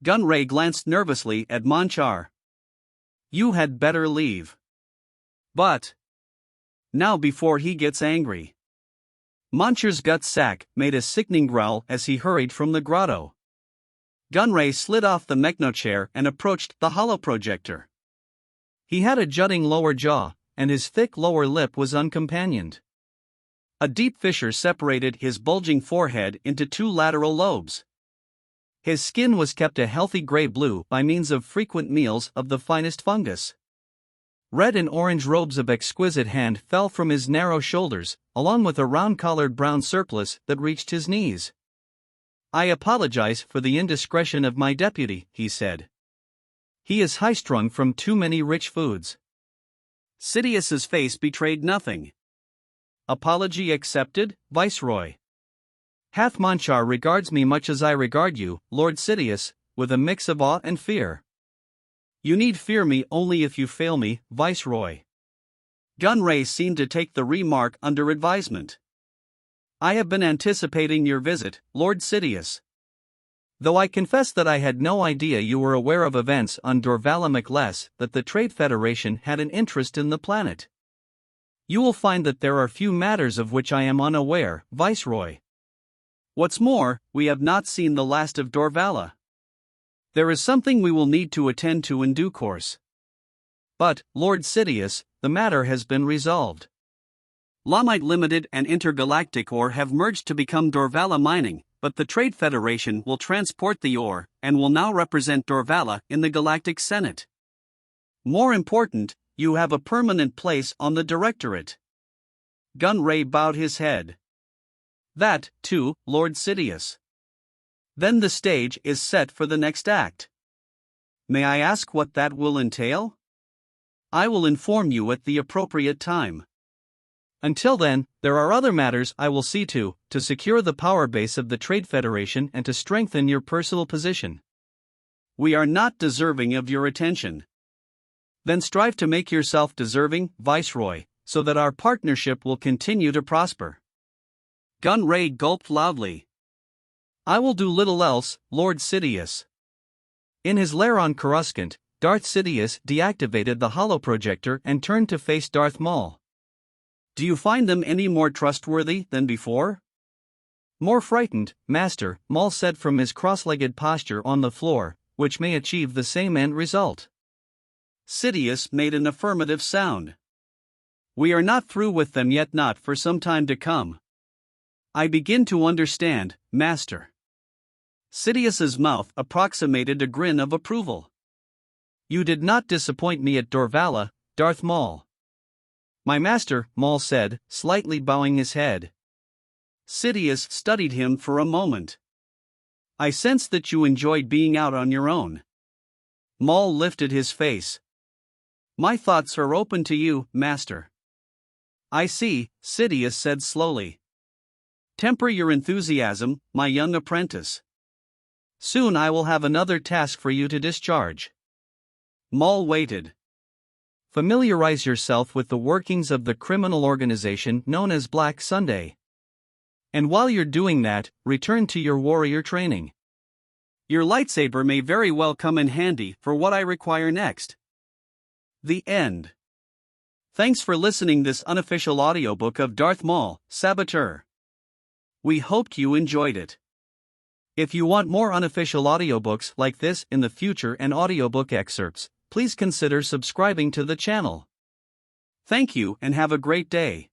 Gunray glanced nervously at Manchar. "You had better leave." "But..." "Now before he gets angry." Manchar's gut sack made a sickening growl as he hurried from the grotto. Gunray slid off the mechno chair and approached the holoprojector. He had a jutting lower jaw, and his thick lower lip was uncompanioned. A deep fissure separated his bulging forehead into two lateral lobes. His skin was kept a healthy gray-blue by means of frequent meals of the finest fungus. Red and orange robes of exquisite hand fell from his narrow shoulders, along with a round-collared brown surplice that reached his knees. "I apologize for the indiscretion of my deputy," he said. "He is high-strung from too many rich foods." Sidious's face betrayed nothing. "Apology accepted, Viceroy. Hathmanchar regards me much as I regard you, Lord Sidious, with a mix of awe and fear." "You need fear me only if you fail me, Viceroy." Gunray seemed to take the remark under advisement. "I have been anticipating your visit, Lord Sidious. Though I confess that I had no idea you were aware of events on Dorvala McLess, that the Trade Federation had an interest in the planet. You will find that there are few matters of which I am unaware, Viceroy. What's more, we have not seen the last of Dorvala. There is something we will need to attend to in due course." "But, Lord Sidious, the matter has been resolved. Lommite Limited and InterGalactic ore have merged to become Dorvala Mining, but the Trade Federation will transport the ore and will now represent Dorvala in the Galactic Senate. More important, you have a permanent place on the Directorate." Gunray bowed his head. "That, too, Lord Sidious. Then the stage is set for the next act. May I ask what that will entail?" "I will inform you at the appropriate time. Until then, there are other matters I will see to secure the power base of the Trade Federation and to strengthen your personal position." "We are not deserving of your attention." "Then strive to make yourself deserving, Viceroy, so that our partnership will continue to prosper." Gunray gulped loudly. "I will do little else, Lord Sidious." In his lair on Coruscant, Darth Sidious deactivated the holoprojector and turned to face Darth Maul. "Do you find them any more trustworthy than before?" "More frightened, Master," Maul said from his cross-legged posture on the floor, "which may achieve the same end result." Sidious made an affirmative sound. "We are not through with them yet, not for some time to come." "I begin to understand, Master." Sidious's mouth approximated a grin of approval. "You did not disappoint me at Dorvala, Darth Maul." "My master," Maul said, slightly bowing his head. Sidious studied him for a moment. "I sense that you enjoyed being out on your own." Maul lifted his face. "My thoughts are open to you, Master." "I see," Sidious said slowly. "Temper your enthusiasm, my young apprentice. Soon I will have another task for you to discharge." Maul waited. "Familiarize yourself with the workings of the criminal organization known as Black Sunday. And while you're doing that, return to your warrior training. Your lightsaber may very well come in handy for what I require next." The end. Thanks for listening this unofficial audiobook of Darth Maul, Saboteur. We hoped you enjoyed it. If you want more unofficial audiobooks like this in the future and audiobook excerpts, please consider subscribing to the channel. Thank you and have a great day.